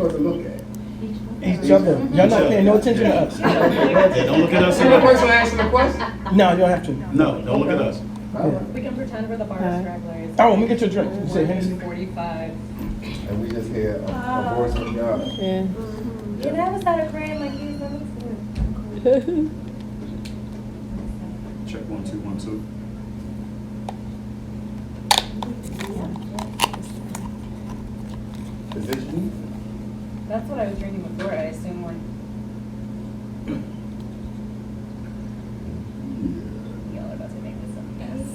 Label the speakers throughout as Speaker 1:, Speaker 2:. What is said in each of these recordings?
Speaker 1: supposed to look at?
Speaker 2: Each other. Y'all not paying no attention to us.
Speaker 3: Yeah, don't look at us.
Speaker 1: So the person asking the question?
Speaker 2: No, you don't have to.
Speaker 3: No, don't look at us.
Speaker 4: We can pretend we're the bar stragglers.
Speaker 2: Oh, let me get your drink. You say Hennessy?
Speaker 4: 45.
Speaker 1: And we just hear a voice from God.
Speaker 5: Yeah.
Speaker 4: Can I have a side of cream like you? That looks good.
Speaker 3: Check 1 2 1 2.
Speaker 1: Is this you?
Speaker 4: That's what I was drinking before. I assume we're. Y'all are about to make this a mess.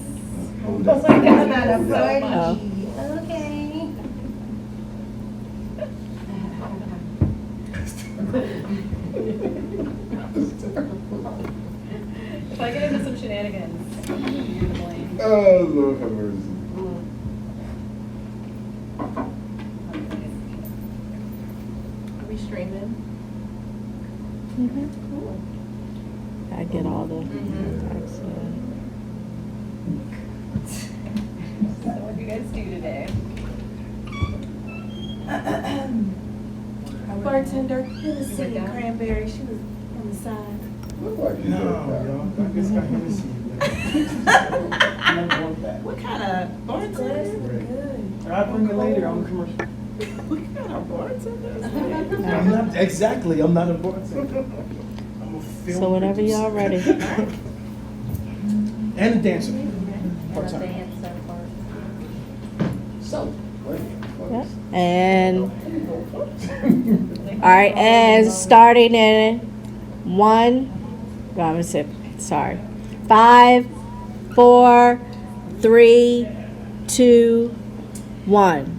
Speaker 1: Oh
Speaker 4: Oh my God, that is so
Speaker 5: Oh.
Speaker 4: much. Okay. If I get into some shenanigans, you're to blame.
Speaker 1: Oh, Lord have mercy.
Speaker 4: Are we streaming?
Speaker 5: Cool. I get all the types,
Speaker 4: So what do you guys do today?
Speaker 6: Bartender, Hennessy and cranberry. She was on the side.
Speaker 1: Look like you
Speaker 2: No,
Speaker 1: look
Speaker 2: y'all. I guess I Hennessy. I'm not going back.
Speaker 6: What kind of bartender? Good.
Speaker 2: I'll bring it later on the commercial.
Speaker 6: What kind of bartender?
Speaker 2: I'm not, exactly, I'm not a bartender. I'm a film
Speaker 5: So whenever
Speaker 2: producer.
Speaker 5: y'all ready.
Speaker 2: And a dancer.
Speaker 4: Or
Speaker 2: Part-time.
Speaker 4: dance so far.
Speaker 1: So, wait.
Speaker 5: Yep. And all right, and starting in 1. I'm gonna say sorry. 5, 4, 3, 2, 1.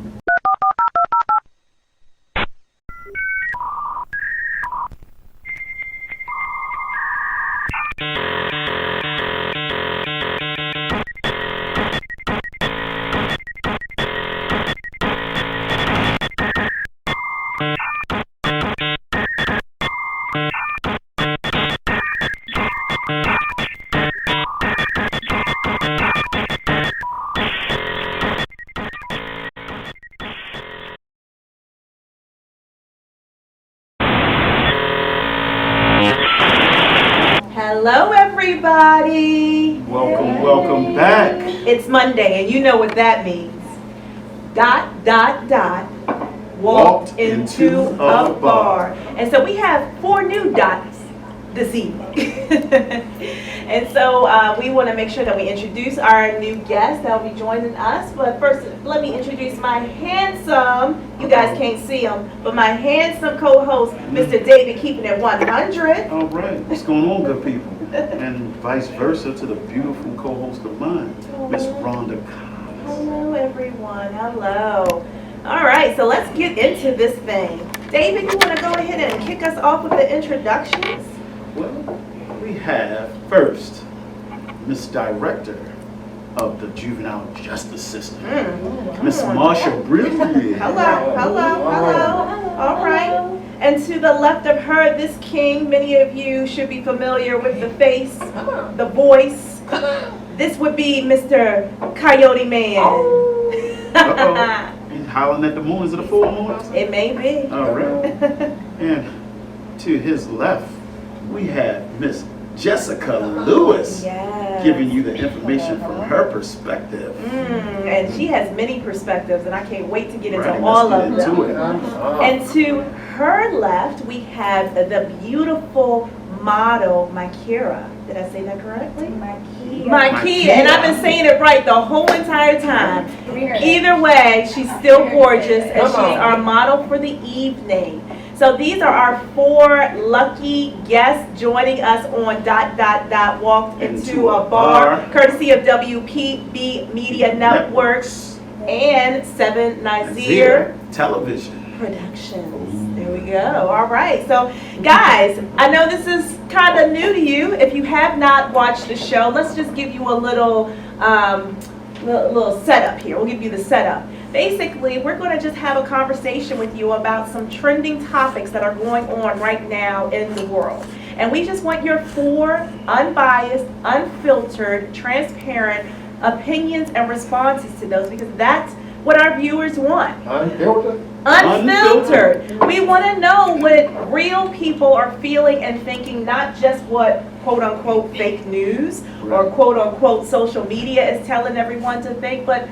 Speaker 6: Hello, everybody.
Speaker 3: Welcome, welcome back.
Speaker 6: It's Monday, and you know what that means. ... Walked into a bar. And so we have 4 new dots this evening. And so we want to make sure that we introduce our new guest that will be joining us. But first, let me introduce my handsome, you guys can't see him, but my handsome co-host, Mr. David, keeping it 100.
Speaker 3: All right, what's going on, good people? And vice versa to the beautiful co-host of mine, Miss Rhonda Collins.
Speaker 6: Hello, everyone. Hello. All right, so let's get into this thing. David, you want to go ahead and kick us off with the introductions?
Speaker 3: Well, we have first Miss Director of the Juvenile Justice System, Miss Marsha Brilliant.
Speaker 6: Hello. All right. And to the left of her, this king, many of you should be familiar with the face, the voice. This would be Mr. Coyote Man.
Speaker 3: Uh-oh. He's howling at the moon. Is it a full moon?
Speaker 6: It may be.
Speaker 3: All right. And to his left, we have Miss Jessica Lewis,
Speaker 6: Yes.
Speaker 3: giving you the information from her perspective.
Speaker 6: And she has many perspectives, and I can't wait to get into
Speaker 3: Right,
Speaker 6: all
Speaker 3: let's
Speaker 6: of
Speaker 3: get
Speaker 6: them.
Speaker 3: into it.
Speaker 6: And to her left, we have the beautiful model, Mykia. Did I say that correctly? Mykia. And I've been saying it right the whole entire time. Either way, she's still gorgeous, and she's our model for the evening. So these are our 4 lucky guests joining us on ... Walked into a bar, courtesy of WPB Media Networks and 790
Speaker 3: Television
Speaker 6: Productions. There we go. All right. So, guys, I know this is kind of new to you. If you have not watched the show, let's just give you a little setup here. We'll give you the setup. Basically, we're going to just have a conversation with you about some trending topics that are going on right now in the world. And we just want your 4 unbiased, unfiltered, transparent opinions and responses to those, because that's what our viewers want.
Speaker 1: Unfiltered?
Speaker 6: Unfiltered. We want to know what real people are feeling and thinking, not just what quote unquote fake news or quote unquote social media is telling everyone to think, but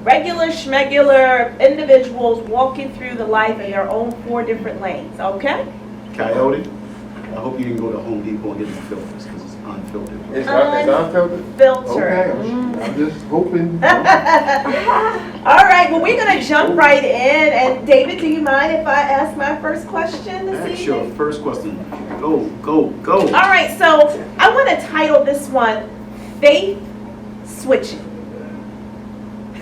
Speaker 6: regular schmegular individuals walking through the life in their own 4 different lanes, okay?
Speaker 3: Coyote, I hope you didn't go to Home Depot and get the filters, because it's unfiltered.
Speaker 1: It's unfiltered?
Speaker 6: Filtered.
Speaker 1: Okay, I'm just hoping.
Speaker 6: All right, well, we're going to jump right in. And David, do you mind if I ask my first question this evening?
Speaker 3: Sure, first question. Go, go, go.
Speaker 6: All right, so I want to title this one, Faith Switching.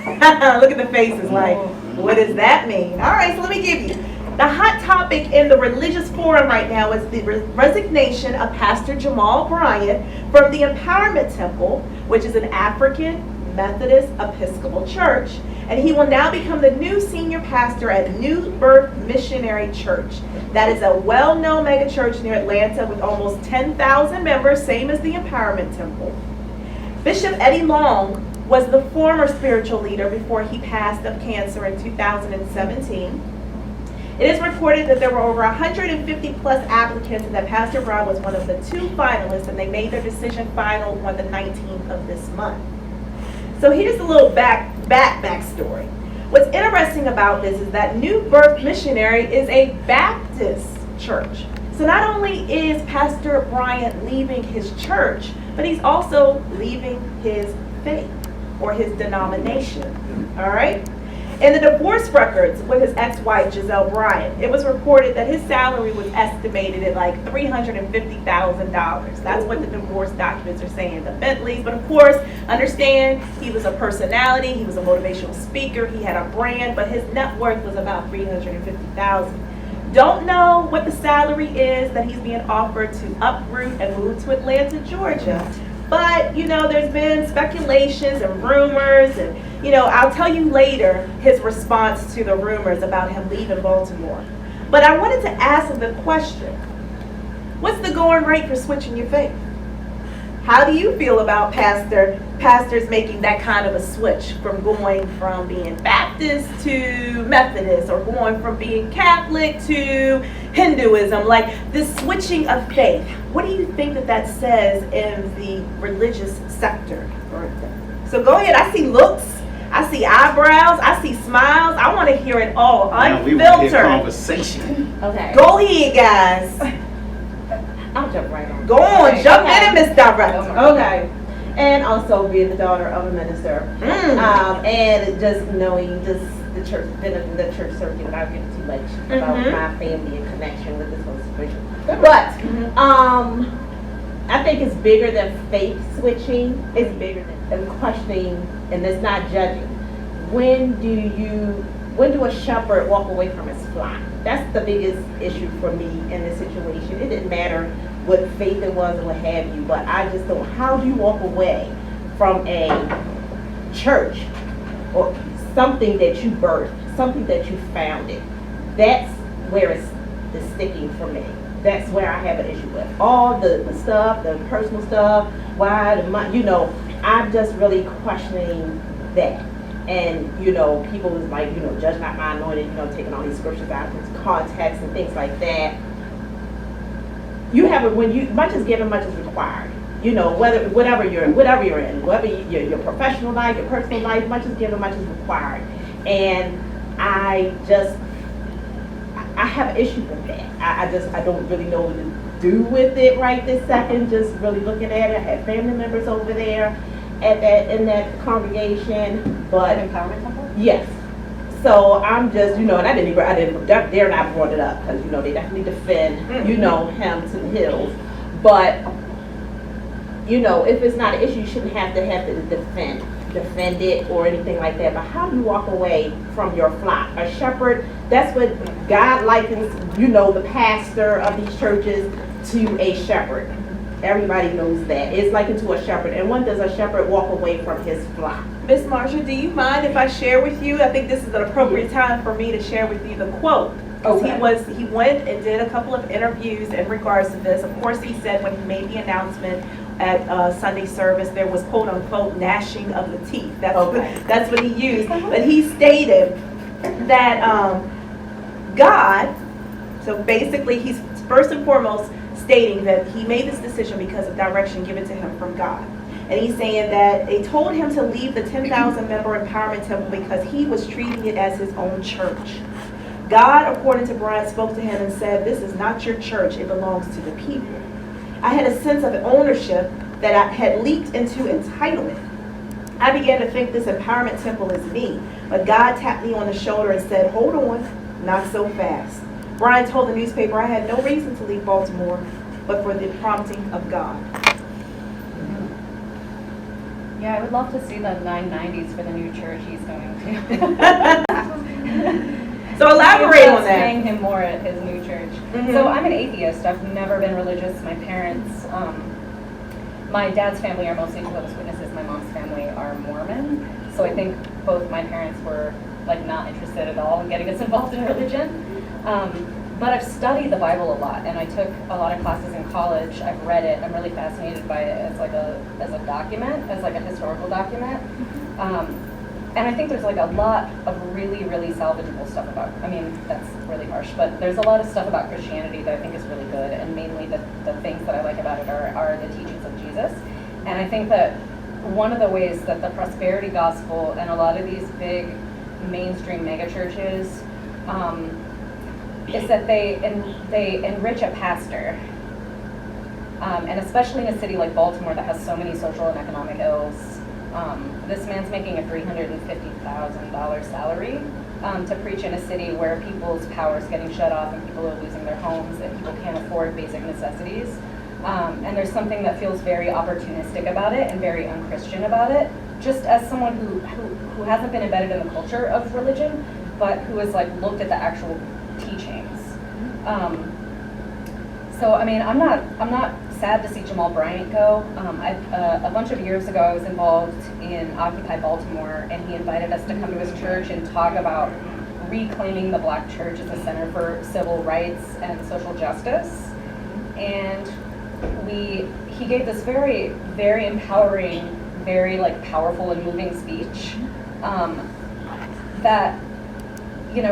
Speaker 6: Look at the faces like, what does that mean? All right, so let me give you. The hot topic in the religious forum right now is the resignation of Pastor Jamal Bryant from the Empowerment Temple, which is an African Methodist Episcopal church. And he will now become the new senior pastor at New Birth Missionary Church. That is a well-known mega church near Atlanta with almost 10,000 members, same as the Empowerment Temple. Bishop Eddie Long was the former spiritual leader before he passed of cancer in 2017. It is reported that there were over 150 plus applicants and that Pastor Brown was one of the 2 finalists, and they made their decision final on the 19th of this month. So here's a little backstory. What's interesting about this is that New Birth Missionary is a Baptist church. So not only is Pastor Bryant leaving his church, but he's also leaving his faith or his denomination. All right? In the divorce records with his ex-wife, Giselle Bryant, it was reported that his salary was estimated at like $350,000. That's what the divorce documents are saying, the Bentleys. But of course, understand, he was a personality, he was a motivational speaker, he had a brand, but his net worth was about $350,000. Don't know what the salary is that he's being offered to uproot and move to Atlanta, Georgia. But, you know, there's been speculations and rumors, and, you know, I'll tell you later his response to the rumors about him leaving Baltimore. But I wanted to ask him the question, what's the going rate for switching your faith? How do you feel about pastors making that kind of a switch from going from being Baptist to Methodist, or going from being Catholic to Hinduism, like this switching of faith? What do you think that says in the religious sector? So go ahead. I see looks, I see eyebrows, I see smiles. I want to hear it all,
Speaker 3: Now we
Speaker 6: unfiltered.
Speaker 3: want to hear conversation.
Speaker 4: Okay.
Speaker 6: Go ahead, guys.
Speaker 4: I'll jump right on.
Speaker 6: Go on,
Speaker 4: Okay.
Speaker 6: jump in, Miss Director.
Speaker 7: Okay. And also being the daughter of a minister. And just knowing just the church, been in the church circuit without getting too much about my family and connection with this whole situation. But I think it's bigger than faith switching. It's bigger than questioning, and it's not judging. When do a shepherd walk away from his flock? That's the biggest issue for me in this situation. It didn't matter what faith it was or what have you, but I just don't, how do you walk away from a church or something that you birthed, something that you founded? That's where it's sticking for me. That's where I have an issue with. All the stuff, the personal stuff, why, I'm just really questioning that. And, people is like, judge not my anointed, taking all these scriptures out of its context and things like that. You have it when much is given, much is required. Whatever you're in, whether your professional life, your personal life, much is given, much is required. And I have an issue with that. I don't really know what to do with it right this second, just really looking at it. I had family members over there in that congregation, but
Speaker 4: Empowerment Temple?
Speaker 7: yes. So I'm just, and I didn't dare not brought it up because they definitely defend, him to the hills. But if it's not an issue, you shouldn't have to defend it or anything like that. But how do you walk away from your flock? A shepherd, that's what God likens, the pastor of these churches to a shepherd. Everybody knows that. It's likened to a shepherd. And when does a shepherd walk away from his flock?
Speaker 6: Miss Marsha, do you mind if I share with you? I think this is an appropriate time for me to share with you the quote.
Speaker 7: Okay.
Speaker 6: He went and did a couple of interviews in regards to this. Of course, he said when he made the announcement at Sunday service, there was quote unquote gnashing of the teeth. That's,
Speaker 7: Okay.
Speaker 6: that's what he used. But he stated that God, so basically he's first and foremost stating that he made this decision because of direction given to him from God. And he's saying that they told him to leave the 10,000 member empowerment temple because he was treating it as his own church. God, according to Brian, spoke to him and said, this is not your church, it belongs to the people. I had a sense of ownership that I had leaked into entitlement. I began to think this empowerment temple is me, but God tapped me on the shoulder and said, hold on, not so fast. Brian told the newspaper I had no reason to leave Baltimore, but for the prompting of God.
Speaker 4: Yeah, I would love to see the 990s for the new church he's going to.
Speaker 6: So elaborate on that.
Speaker 4: Paying him more at his new church.
Speaker 6: Mhm.
Speaker 4: So I'm an atheist. I've never been religious. My parents, my dad's family are mostly Jehovah's Witnesses. My mom's family are Mormon. So I think both my parents were like not interested at all in getting us involved in religion. But I've studied the Bible a lot, and I took a lot of classes in college. I've read it. I'm really fascinated by it as like a document, as like a historical document. And I think there's like a lot of really, really salvageable stuff about, I mean, that's really harsh, but there's a lot of stuff about Christianity that I think is really good, and mainly the things that I like about it are the teachings of Jesus. And I think that one of the ways that the prosperity gospel and a lot of these big mainstream megachurches is that they enrich a pastor, and especially in a city like Baltimore that has so many social and economic ills. This man's making a $350,000 salary to preach in a city where people's power is getting shut off and people are losing their homes and people can't afford basic necessities. And there's something that feels very opportunistic about it and very unchristian about it, just as someone who hasn't been embedded in the culture of religion, but who has like looked at the actual teachings. So I mean, I'm not sad to see Jamal Bryant go. A bunch of years ago, I was involved in Occupy Baltimore, and he invited us to come to his church and talk about reclaiming the Black church as a center for civil rights and social justice. And he gave this very, very empowering, very like powerful and moving speech that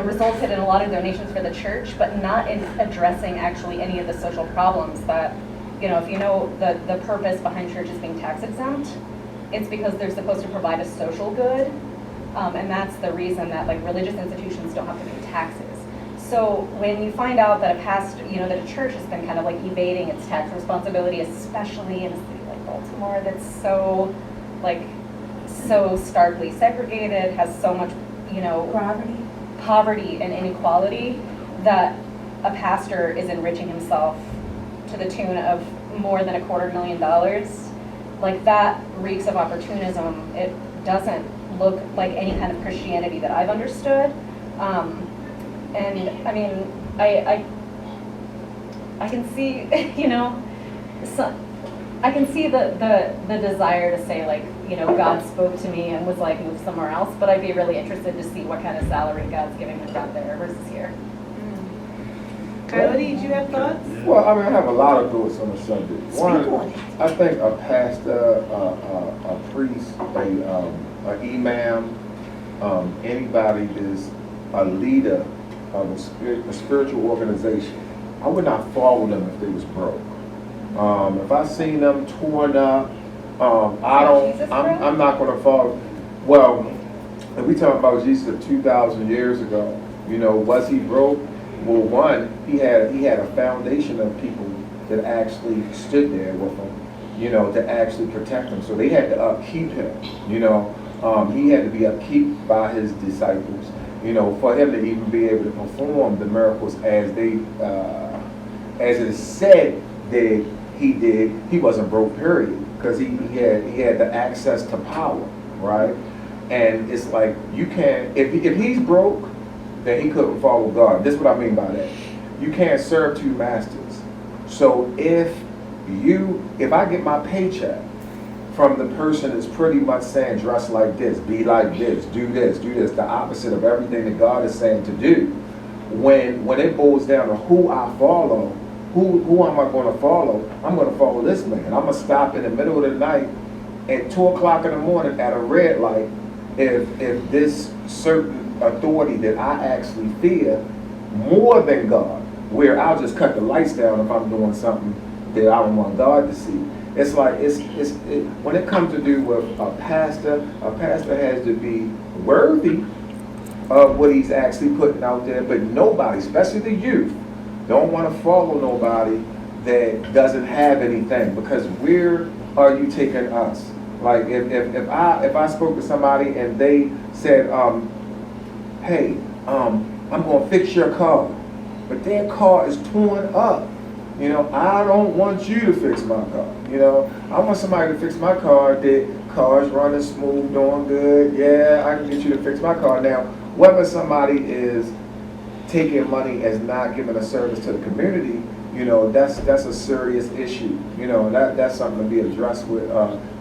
Speaker 4: resulted in a lot of donations for the church, but not in addressing actually any of the social problems that, if you know the purpose behind churches being tax exempt, it's because they're supposed to provide a social good, and that's the reason that like religious institutions don't have to pay taxes. So when you find out that that a church has been kind of like evading its tax responsibility, especially in a city like Baltimore that's so starkly segregated, has so much, poverty and inequality, that a pastor is enriching himself to the tune of more than $250,000, like that reeks of opportunism. It doesn't look like any kind of Christianity that I've understood. And I mean, I can see, I can see the desire to say like, God spoke to me and was like, move somewhere else, but I'd be really interested to see what kind of salary God's giving him out there versus here.
Speaker 6: Coyote, did you have thoughts?
Speaker 1: Well, I mean, I have a lot of thoughts on the subject.
Speaker 6: Speak on it.
Speaker 1: I think a pastor, a priest, an imam, anybody that's a leader of a spiritual organization, I would not follow them if they was broke. If I seen them torn up, I'm not going to follow. Well, if we talk about Jesus of 2,000 years ago, was he broke? Well, one, he had a foundation of people that actually stood there with him, to actually protect him. So they had to upkeep him, he had to be upkeep by his disciples, for him to even be able to perform the miracles as it is said that he did. He wasn't broke, period, because he had the access to power, right? And it's like, you can't, if he's broke, then he couldn't follow God. This is what I mean by that. You can't serve two masters. So if I get my paycheck from the person that's pretty much saying dress like this, be like this, do this, the opposite of everything that God is saying to do, when it boils down to who I follow, who am I going to follow? I'm going to follow this man. I'm going to stop in the middle of the night at 2 o'clock in the morning at a red light if this certain authority that I actually fear more than God, where I'll just cut the lights down if I'm doing something that I don't want God to see. It's like, when it comes to do with a pastor has to be worthy of what he's actually putting out there, but nobody, especially the youth, don't want to follow nobody that doesn't have anything, because where are you taking us? Like if I spoke to somebody and they said, hey, I'm gonna fix your car, but their car is torn up. You know, I don't want you to fix my car. You know, I want somebody to fix my car that car's running smooth, doing good. Yeah, I can get you to fix my car. Now, whether somebody is taking money as not giving a service to the community, you know, that's a serious issue. You know, that's something to be addressed with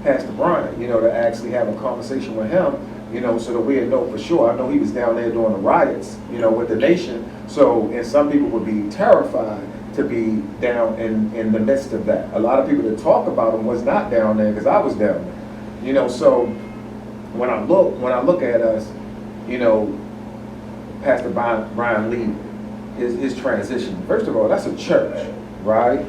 Speaker 1: Pastor Brian, you know, to actually have a conversation with him, you know, so that we know for sure. I know he was down there during the riots, you know, with the nation. So, and some people would be terrified to be down in the midst of that. A lot of people that talk about him was not down there, because I was down there. You know, so when I look at us, you know, Pastor Brian Lee, his transition. First of all, that's a church, right?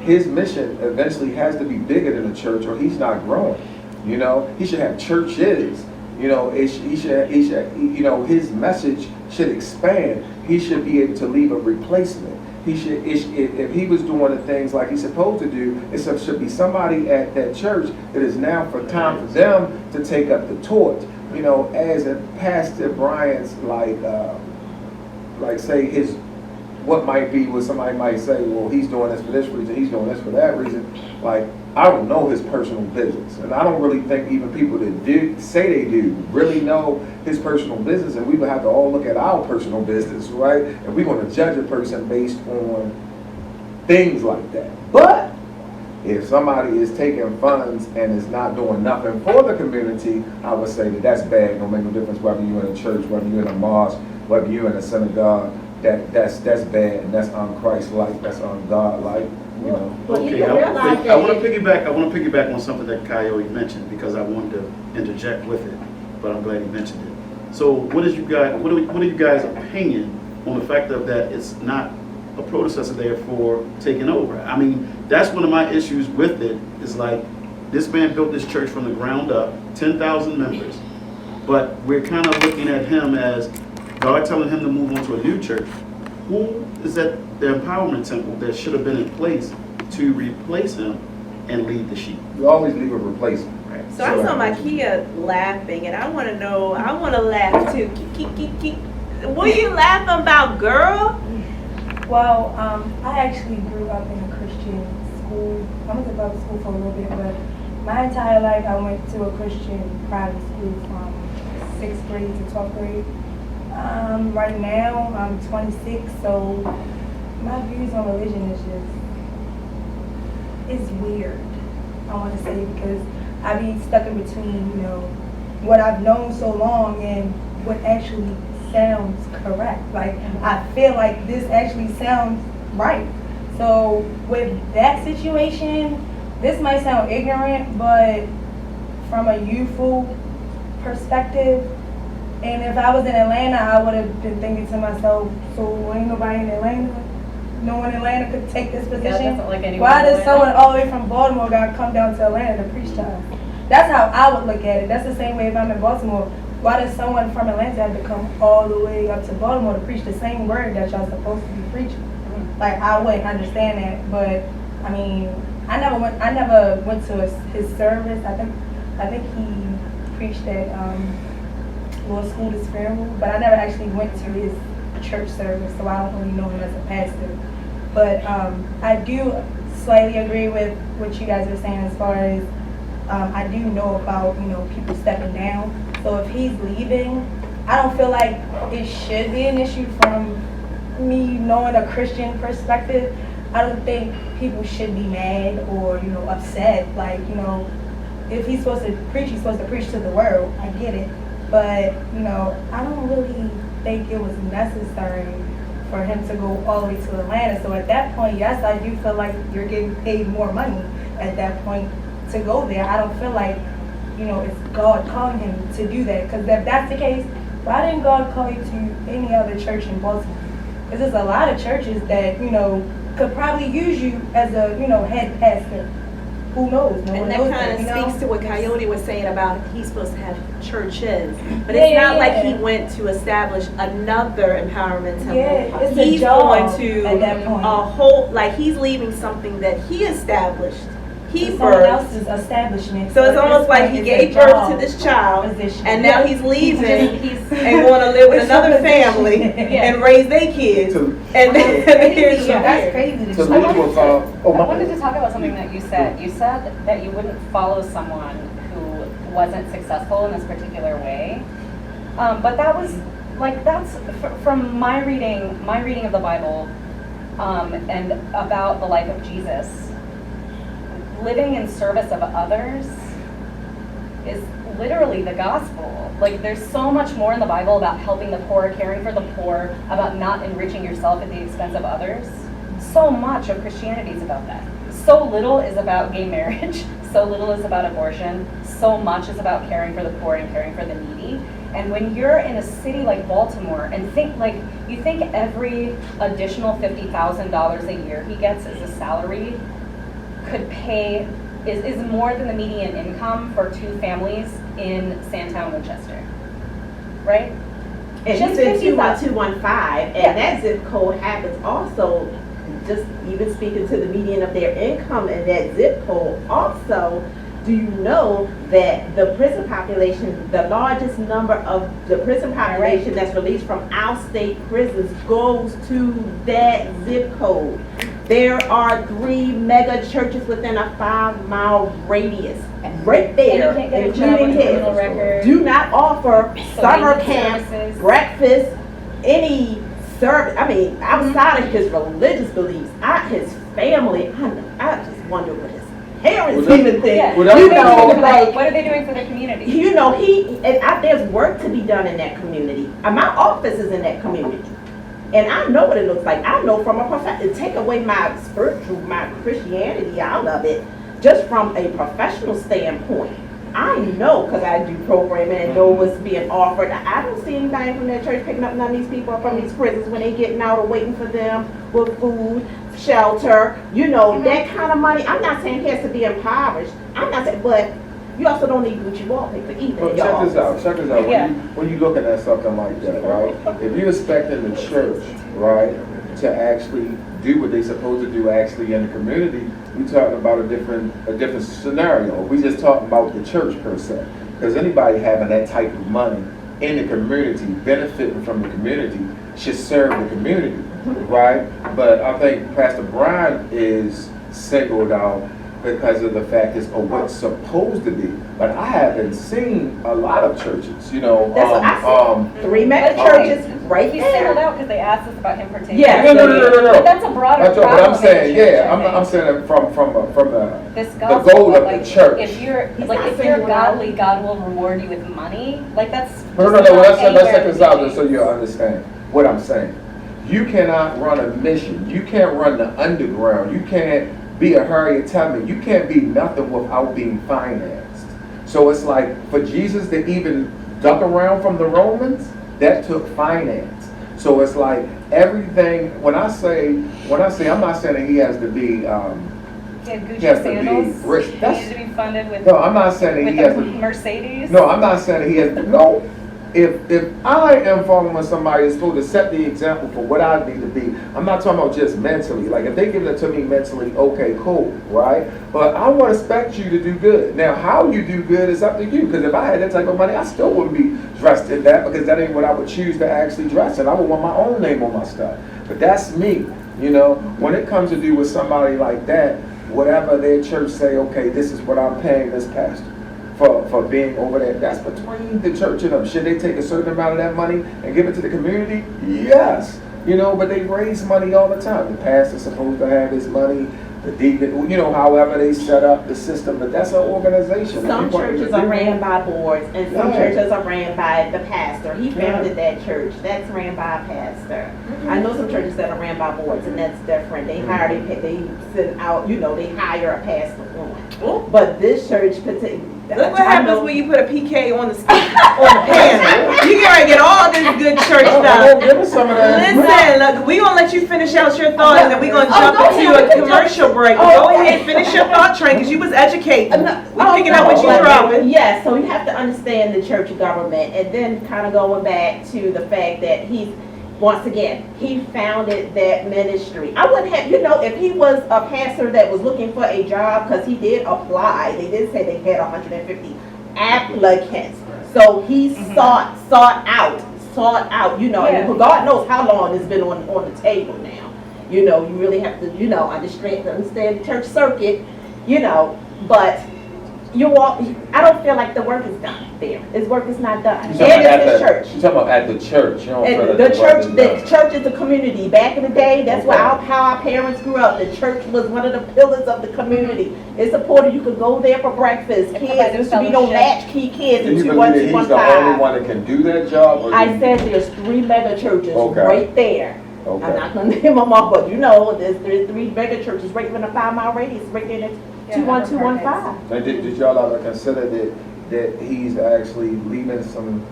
Speaker 1: His mission eventually has to be bigger than a church, or he's not growing. You know, he should have churches. You know, he should, you know, his message should expand. He should be able to leave a replacement. He should, if he was doing the things like he's supposed to do, it should be somebody at that church that is now for time for them to take up the torch. You know, as a Pastor Brian's like say his, what might be what somebody might say, well, he's doing this for this reason, he's doing this for that reason. Like, I don't know his personal business, and I don't really think even people that do say they do really know his personal business, and we would have to all look at our personal business, right? And we're going to judge a person based on things like that. But if somebody is taking funds and is not doing nothing for the community, I would say that that's bad. No make no difference whether you're in a church, whether you're in a mosque, whether you're in a synagogue. That's bad, and that's un-Christ-like, that's un-God-like. You know.
Speaker 7: Well, you
Speaker 3: Okay,
Speaker 7: can realize
Speaker 3: I want to
Speaker 7: that
Speaker 3: piggyback on something that Coyote mentioned, because I wanted to interject with it, but I'm glad he mentioned it. So, what are you guys' opinion on the fact of that it's not a predecessor there for taking over? I mean, that's one of my issues with it. Is like, this man built this church from the ground up, 10,000 members, but we're kind of looking at him as God telling him to move on to a new church. Who is at the empowerment temple that should have been in place to replace him and lead the sheep?
Speaker 1: You always leave a replacement.
Speaker 3: Right.
Speaker 6: So I saw Mykia laughing, and I want to know, I want to laugh too. What are you laughing about, girl?
Speaker 2: Well, I actually grew up in a Christian school. I went to public school for a little bit, but my entire life I went to a Christian private school from 6th grade to 12th grade. Right now, I'm 26, so my views on religion is just, it's weird, I want to say, because I be stuck in between, you know, what I've known so long and what actually sounds correct. Like, I feel like this actually sounds right. So with that situation, this might sound ignorant, but from a youthful perspective, and if I was in Atlanta, I would have been thinking to myself, so ain't nobody in Atlanta? No one in Atlanta could take this position?
Speaker 4: Like anyone
Speaker 2: Why
Speaker 4: in
Speaker 2: does
Speaker 4: Atlanta?
Speaker 2: someone all the way from Baltimore got to come down to Atlanta to preach to us? That's how I would look at it. That's the same way if I'm in Baltimore. Why does someone from Atlanta have to come all the way up to Baltimore to preach the same word that y'all supposed to be preaching? Like, I wouldn't understand that, but I mean, I never went to his service. I think he preached at Lord Scooter's funeral, but I never actually went to his church service, so I don't really know him as a pastor. But I do slightly agree with what you guys are saying as far as I do know about, you know, people stepping down. So if he's leaving, I don't feel like it should be an issue from me knowing a Christian perspective. I don't think people should be mad or, you know, upset. Like, you know, if he's supposed to preach, he's supposed to preach to the world. I get it. But, you know, I don't really think it was necessary for him to go all the way to Atlanta. So at that point, yes, I do feel like you're getting paid more money at that point to go there. I don't feel like, you know, it's God calling him to do that. Because if that's the case, why didn't God call you to any other church in Baltimore? Because there's a lot of churches that, you know, could probably use you as a, you know, head pastor. Who knows? No one
Speaker 6: And that
Speaker 2: knows
Speaker 6: kind of
Speaker 2: you know?
Speaker 6: speaks to what Coyote was saying about he's supposed to have churches. But
Speaker 2: Yeah,
Speaker 6: it's not
Speaker 2: yeah,
Speaker 6: like
Speaker 2: yeah.
Speaker 6: he went to establish another empowerment temple.
Speaker 2: Yeah, it's
Speaker 6: He's
Speaker 2: a job
Speaker 6: going to
Speaker 2: at that point.
Speaker 6: a whole, like he's leaving something that he established. He
Speaker 2: Someone
Speaker 6: birthed.
Speaker 2: else's establishment.
Speaker 6: So it's
Speaker 2: at
Speaker 6: almost
Speaker 2: this
Speaker 6: like
Speaker 2: point,
Speaker 6: he
Speaker 2: it's
Speaker 6: gave
Speaker 2: a
Speaker 6: birth
Speaker 2: job
Speaker 6: to this child,
Speaker 2: position.
Speaker 6: and now he's leaving
Speaker 4: He's
Speaker 6: and going to live with
Speaker 2: It's
Speaker 6: another
Speaker 2: a position.
Speaker 6: family
Speaker 4: Yeah.
Speaker 6: and raise their kids.
Speaker 1: To,
Speaker 6: And then here's
Speaker 2: Yeah,
Speaker 6: from
Speaker 2: that's
Speaker 6: here.
Speaker 2: crazy.
Speaker 1: to
Speaker 2: To
Speaker 1: lead
Speaker 2: me.
Speaker 1: with,
Speaker 4: I
Speaker 1: my
Speaker 4: wanted
Speaker 1: bad.
Speaker 4: to talk about something that you said. You said that you wouldn't follow someone who wasn't successful in this particular way. But that was, like, that's from my reading of the Bible, and about the life of Jesus. Living in service of others is literally the gospel. Like, there's so much more in the Bible about helping the poor, caring for the poor, about not enriching yourself at the expense of others. So much of Christianity is about that. So little is about gay marriage. So little is about abortion. So much is about caring for the poor and caring for the needy. And when you're in a city like Baltimore and you think every additional $50,000 a year he gets as a salary could pay, is more than the median income for two families in Sandtown, Winchester, right?
Speaker 7: And
Speaker 4: Just
Speaker 7: he's in
Speaker 4: 50,000.
Speaker 7: 21215, and
Speaker 4: Yeah.
Speaker 7: that zip code happens also, just even speaking to the median of their income in that zip code also, do you know that the prison population, the largest number of the prison population that's released from our state prisons goes to that zip code? There are 3 mega churches within a 5-mile radius, right there,
Speaker 4: And you can't get a job
Speaker 7: including
Speaker 4: with a criminal
Speaker 7: his.
Speaker 4: record.
Speaker 7: Do not offer
Speaker 4: So
Speaker 7: summer
Speaker 4: basic
Speaker 7: camp,
Speaker 4: services.
Speaker 7: breakfast, any service. I mean, outside of his religious beliefs, his family, I just wonder what his parents
Speaker 1: Well,
Speaker 7: even think.
Speaker 4: Yeah.
Speaker 1: Well,
Speaker 4: What are
Speaker 1: that's-
Speaker 4: they
Speaker 7: You know,
Speaker 4: doing for
Speaker 7: like,
Speaker 4: what are they doing for the community?
Speaker 7: you know, there's work to be done in that community. My office is in that community. And I know what it looks like. I know from a profession, take away my my Christianity out of it, just from a professional standpoint. I know, because I do programming and know what's being offered. I don't see anybody from that church picking up none of these people from these prisons when they getting out or waiting for them with food, shelter, you know, that kind of money. I'm not saying he has to be impoverished. I'm not saying, but you also don't need Gucci wallpaper either.
Speaker 1: Well,
Speaker 7: in your
Speaker 1: check this
Speaker 7: office.
Speaker 1: out, check this out.
Speaker 4: Yeah.
Speaker 1: When you looking at something like that, right? If you're expecting the church, right, to actually do what they supposed to do actually in the community, we talking about a different scenario. We just talking about the church per se. Because anybody having that type of money in the community, benefiting from the community, should serve the community, right? But I think Pastor Brian is singled out because of the fact it's what's supposed to be. But I haven't seen a lot of churches, you know.
Speaker 7: That's what I see. 3 mega
Speaker 4: But
Speaker 7: churches right
Speaker 4: He's
Speaker 7: there.
Speaker 4: singled out because they asked us about him partaking.
Speaker 7: Yeah.
Speaker 1: No.
Speaker 4: But that's a broader
Speaker 1: That's what
Speaker 4: problem.
Speaker 1: I'm saying,
Speaker 4: in the church,
Speaker 1: yeah,
Speaker 4: I
Speaker 1: I'm
Speaker 4: think.
Speaker 1: saying it from
Speaker 4: This
Speaker 1: the
Speaker 4: gospel,
Speaker 1: goal of
Speaker 4: like,
Speaker 1: the church.
Speaker 4: If you're
Speaker 7: He's
Speaker 4: like
Speaker 7: not
Speaker 4: if you're
Speaker 7: singled out.
Speaker 4: godly, God will reward you with money. Like that's
Speaker 1: No,
Speaker 4: just not
Speaker 1: let's
Speaker 4: anywhere
Speaker 1: check
Speaker 4: in
Speaker 1: this out
Speaker 4: the
Speaker 1: just so you understand what I'm saying. You cannot run a mission. You can't run the underground. You can't be a Harriet Tubman. You can't be nothing without being financed. So it's like for Jesus to even duck around from the Romans, that took finance. So it's like everything. When I say, I'm not saying that he has to be.
Speaker 4: He had Gucci
Speaker 1: He has to be
Speaker 4: sandals.
Speaker 1: rich.
Speaker 4: He
Speaker 1: That's-
Speaker 4: needed to be funded with,
Speaker 1: No, I'm not saying that
Speaker 4: with
Speaker 1: he has
Speaker 4: the
Speaker 1: to.
Speaker 4: Mercedes.
Speaker 1: No, I'm not saying that he has. No, if I am following somebody that's supposed to set the example for what I need to be, I'm not talking about just mentally. Like if they give it to me mentally, okay, cool, right? But I would expect you to do good. Now, how you do good is up to you. Because if I had that type of money, I still wouldn't be dressed in that because that ain't what I would choose to actually dress in. I would want my own name on my stuff. But that's me, you know. When it comes to do with somebody like that, whatever their church say, okay, this is what I'm paying this pastor for being over there. That's between the church and them. Should they take a certain amount of that money and give it to the community? Yes. You know, but they raise money all the time. The pastor's supposed to have his money. however they set up the system, but that's an organization.
Speaker 7: Some churches are ran by boards, and some churches are ran by the pastor. He founded that church. That's ran by a pastor. I know some churches that are ran by boards, and that's different. They hire, they send out, they hire a pastor on. But this church,
Speaker 6: Look what happens when you put a PK on the panel. You gotta get all this good church stuff.
Speaker 1: Give us some of that.
Speaker 6: Listen, look, we gonna let you finish out your thought, and then we gonna jump into a commercial break. Go ahead, finish your thought train, because you was educating. We picking up what you dropping.
Speaker 7: Yes, so you have to understand the church government, and then kind of going back to the fact that once again, he founded that ministry. I wouldn't have, if he was a pastor that was looking for a job, because he did apply, they did say they had 150 applicants. So he sought out, and God knows how long it's been on the table now. You really have to, understand the church circuit, but I don't feel like the work is done there. His work is not done. And it's his church.
Speaker 1: You're talking about at the church. You don't feel
Speaker 7: And
Speaker 1: like
Speaker 7: the church is the community. Back in the day, that's how our parents grew up. The church was one of the pillars of the community. It supported, you could go there for breakfast. Kids, there used to be no latchkey kids
Speaker 1: Do
Speaker 7: in
Speaker 1: you believe that he's the only
Speaker 7: 21215.
Speaker 1: one that can do that job? Or
Speaker 7: I said there's 3 mega churches right there.
Speaker 1: Okay.
Speaker 7: I'm not going to name them all, but there's 3 mega churches right within a 5-mile radius, right there next 21215.
Speaker 1: Now, did y'all ever consider that he's actually leaving some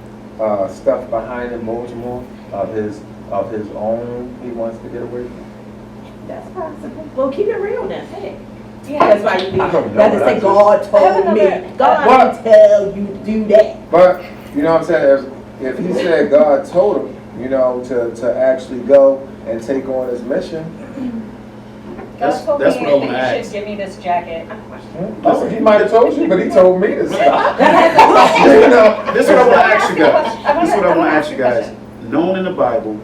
Speaker 1: stuff behind in Baltimore of his own he wants to get away from?
Speaker 7: That's possible. Well, keep it real now. Hey.
Speaker 4: Yeah.
Speaker 7: That's why you
Speaker 1: I don't know,
Speaker 7: gotta
Speaker 1: but
Speaker 7: say
Speaker 1: I
Speaker 7: God told me. God didn't tell you to do that.
Speaker 1: But you know what I'm saying? If he said God told him, to actually go and take on his mission.
Speaker 3: That's
Speaker 4: God told
Speaker 3: what
Speaker 4: me
Speaker 3: I want to
Speaker 4: that you
Speaker 3: ask.
Speaker 4: should give me this jacket.
Speaker 1: Oh, he might have told you, but he told me to stop.
Speaker 3: This is what I want to ask you guys. This is what I want to ask you guys. Known in the Bible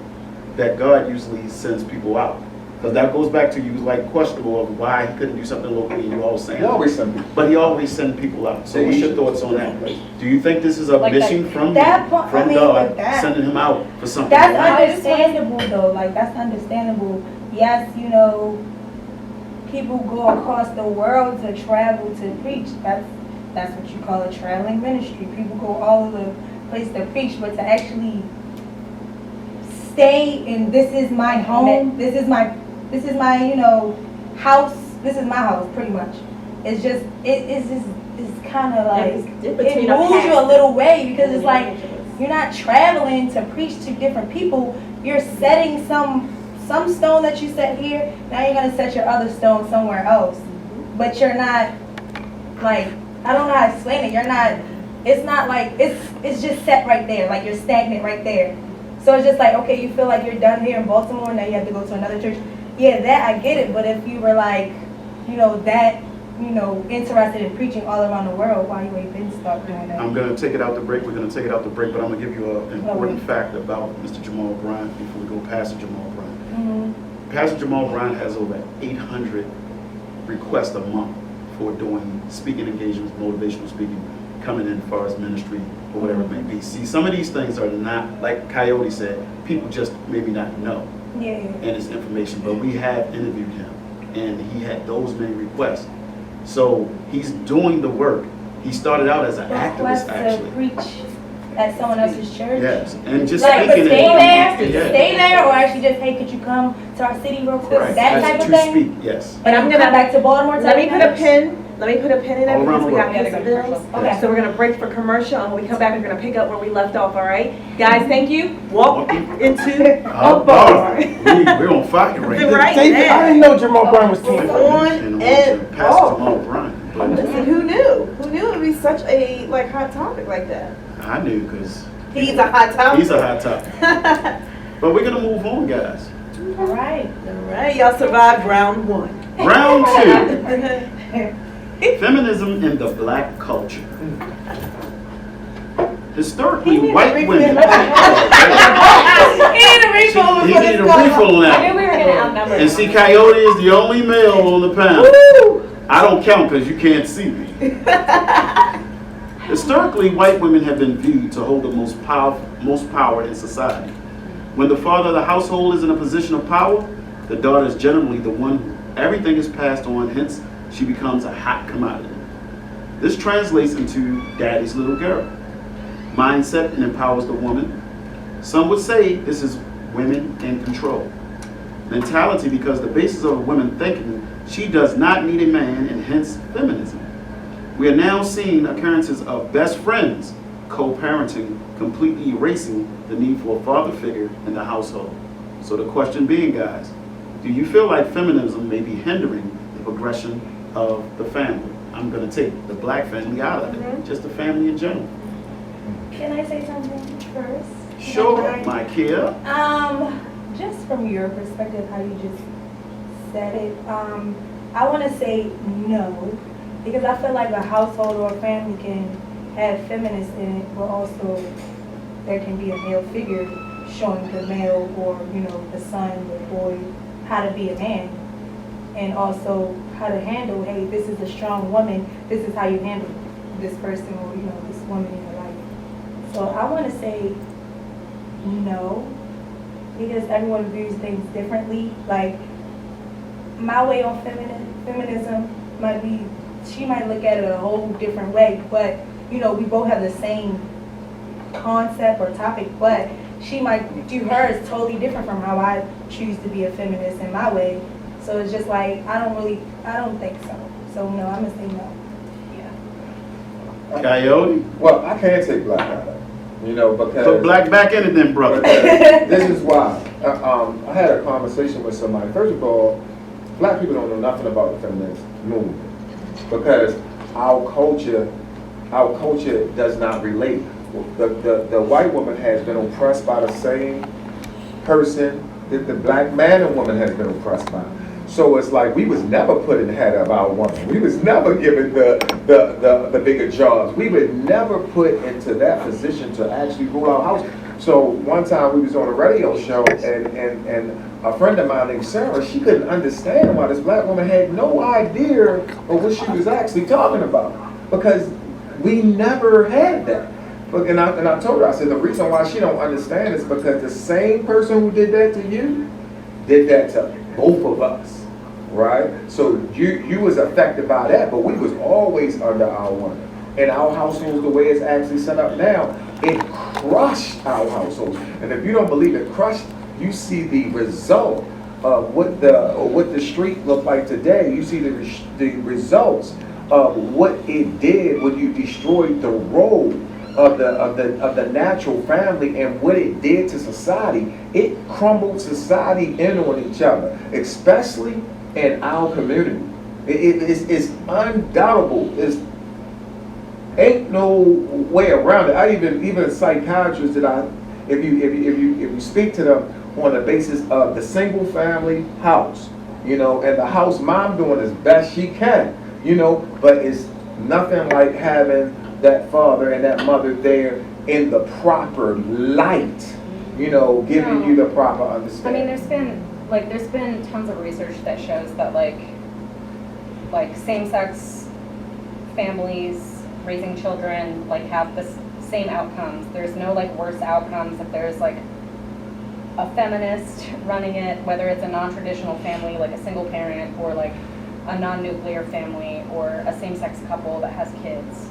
Speaker 3: that God usually sends people out. Because that goes back to you like questionable of why he couldn't do something locally. You all saying,
Speaker 1: He always send people.
Speaker 3: but he always send people out. So what's your thoughts on that? Do you think this is a
Speaker 4: Like
Speaker 3: mission from
Speaker 2: that part-
Speaker 3: from
Speaker 2: I mean,
Speaker 3: God
Speaker 2: with that-
Speaker 3: sending him out for something?
Speaker 2: That's
Speaker 3: right?
Speaker 2: understandable though, that's understandable. Yes, people go across the world to travel to preach. That's what you call a traveling ministry. People go all over the place to preach, but to actually stay in this is my home, this is my house, this is my house pretty much. It's just it's kind of like it moves you a little way, because it's like you're not traveling to preach to different people. You're setting some stone that you set here. Now you're gonna set your other stone somewhere else, but you're not like, I don't know how to explain it. You're not. It's not like it's just set right there. Like you're stagnant right there. So it's just like, okay, you feel like you're done here in Baltimore, now you have to go to another church. Yeah, that I get it. But if you were like, interested in preaching all around the world, why you ain't been stuck doing that?
Speaker 3: I'm going to take it out the break. We're going to take it out the break, but I'm going to give you an important fact about Mr. Jamal Bryant before we go past Jamal Bryant.
Speaker 2: Mm-hmm.
Speaker 3: Pastor Jamal Bryant has over 800 requests a month for doing speaking engagements, motivational speaking, coming in as far as ministry or whatever it may be. See, some of these things are not, like Coyote said, people just maybe not know.
Speaker 2: Yeah.
Speaker 3: And it's information, but we have interviewed him and he had those many requests. So he's doing the work. He started out as an activist, actually.
Speaker 2: To preach at someone else's church.
Speaker 3: Yes, and just
Speaker 2: Like,
Speaker 3: speaking.
Speaker 2: stay there, or actually just, hey, could you come to our city real quick?
Speaker 3: Right.
Speaker 2: That type of thing.
Speaker 3: Speak, yes.
Speaker 2: And I'm gonna come back to Baltimore.
Speaker 6: Let me put a pin in it
Speaker 3: All around
Speaker 6: because we
Speaker 3: the
Speaker 6: got
Speaker 3: world.
Speaker 6: to pay some bills.
Speaker 2: Okay.
Speaker 6: So we're gonna break for commercial, and when we come back, we're gonna pick up where we left off. All right, guys. Thank you. Walk into a bar.
Speaker 3: We're on fire right now.
Speaker 6: Right
Speaker 8: David,
Speaker 6: now.
Speaker 8: I didn't know Jamal Bryant was king.
Speaker 6: On and
Speaker 3: Pastor
Speaker 6: off.
Speaker 3: Jamal Bryant. But
Speaker 6: Listen, who knew? Who knew it would be such a hot topic like that?
Speaker 3: I knew because
Speaker 6: He's a hot topic.
Speaker 3: he's a hot topic. But we're gonna move on, guys.
Speaker 2: All right.
Speaker 6: All right, y'all survived round 1.
Speaker 3: Round 2. Feminism in the black culture. Historically, white women.
Speaker 2: He need a refill.
Speaker 3: He needed a refill on
Speaker 4: I
Speaker 3: that.
Speaker 4: knew we were going to outnumber
Speaker 3: And
Speaker 4: them.
Speaker 3: see, Coyote is the only male on the panel. I don't count because you can't see me. Historically, white women have been viewed to hold the most power in society. When the father of the household is in a position of power, the daughter is generally the one Everything is passed on, hence she becomes a hot commodity. This translates into daddy's little girl. Mindset and empowers the woman. Some would say this is women in control. Mentality, because the basis of a woman thinking she does not need a man, and hence feminism. We are now seeing occurrences of best friends co-parenting, completely erasing the need for a father figure in the household. So the question being, guys, do you feel like feminism may be hindering the progression of the family? I'm going to take the black family out of it, just the family in general.
Speaker 2: Can I say something first?
Speaker 3: Sure, Mykia.
Speaker 2: Just from your perspective, how you just said it, I want to say no, because I feel like a household or a family can have feminists in it, but also there can be a male figure showing the male or, the son, the boy, how to be a man. And also how to handle, hey, this is a strong woman, this is how you handle this person or, this woman in your life. So I want to say no, because everyone views things differently. Like, my way on feminism might be, she might look at it a whole different way, but, we both have the same concept or topic, but she might do hers totally different from how I choose to be a feminist in my way. So it's just like, I don't think so. So no, I'm gonna say no.
Speaker 4: Yeah.
Speaker 3: Coyote?
Speaker 1: Well, I can't take black out of it, because.
Speaker 3: Put black back in it then, brother.
Speaker 1: This is why. I had a conversation with somebody. First of all, black people don't know nothing about the feminist movement because our culture does not relate. The white woman has been oppressed by the same person that the black man and woman has been oppressed by. So it's like we was never put in the head of our woman. We was never given the bigger jobs. We were never put into that position to actually rule our house. So one time we was on a radio show and a friend of mine named Sarah, she couldn't understand why this black woman had no idea of what she was actually talking about because we never had that. And I told her, I said, the reason why she don't understand is because the same person who did that to you did that to both of us, right? So you was affected by that, but we was always under our woman. And our household, the way it's actually set up now, it crushed our household. And if you don't believe it crushed, you see the result of what the street looked like today. You see the results of what it did when you destroyed the role of the natural family and what it did to society. It crumbled society in on each other, especially in our community. It's undoubtable. Ain't no way around it. Even psychiatrists that if you speak to them on the basis of the single family house, and the house mom doing as best she can, but it's nothing like having that father and that mother there in the proper light, giving you the proper understanding.
Speaker 4: I mean, there's been tons of research that shows that like same-sex families raising children have the same outcomes. There's no worse outcomes if there's a feminist running it, whether it's a non-traditional family like a single parent or a non-nuclear family or a same-sex couple that has kids.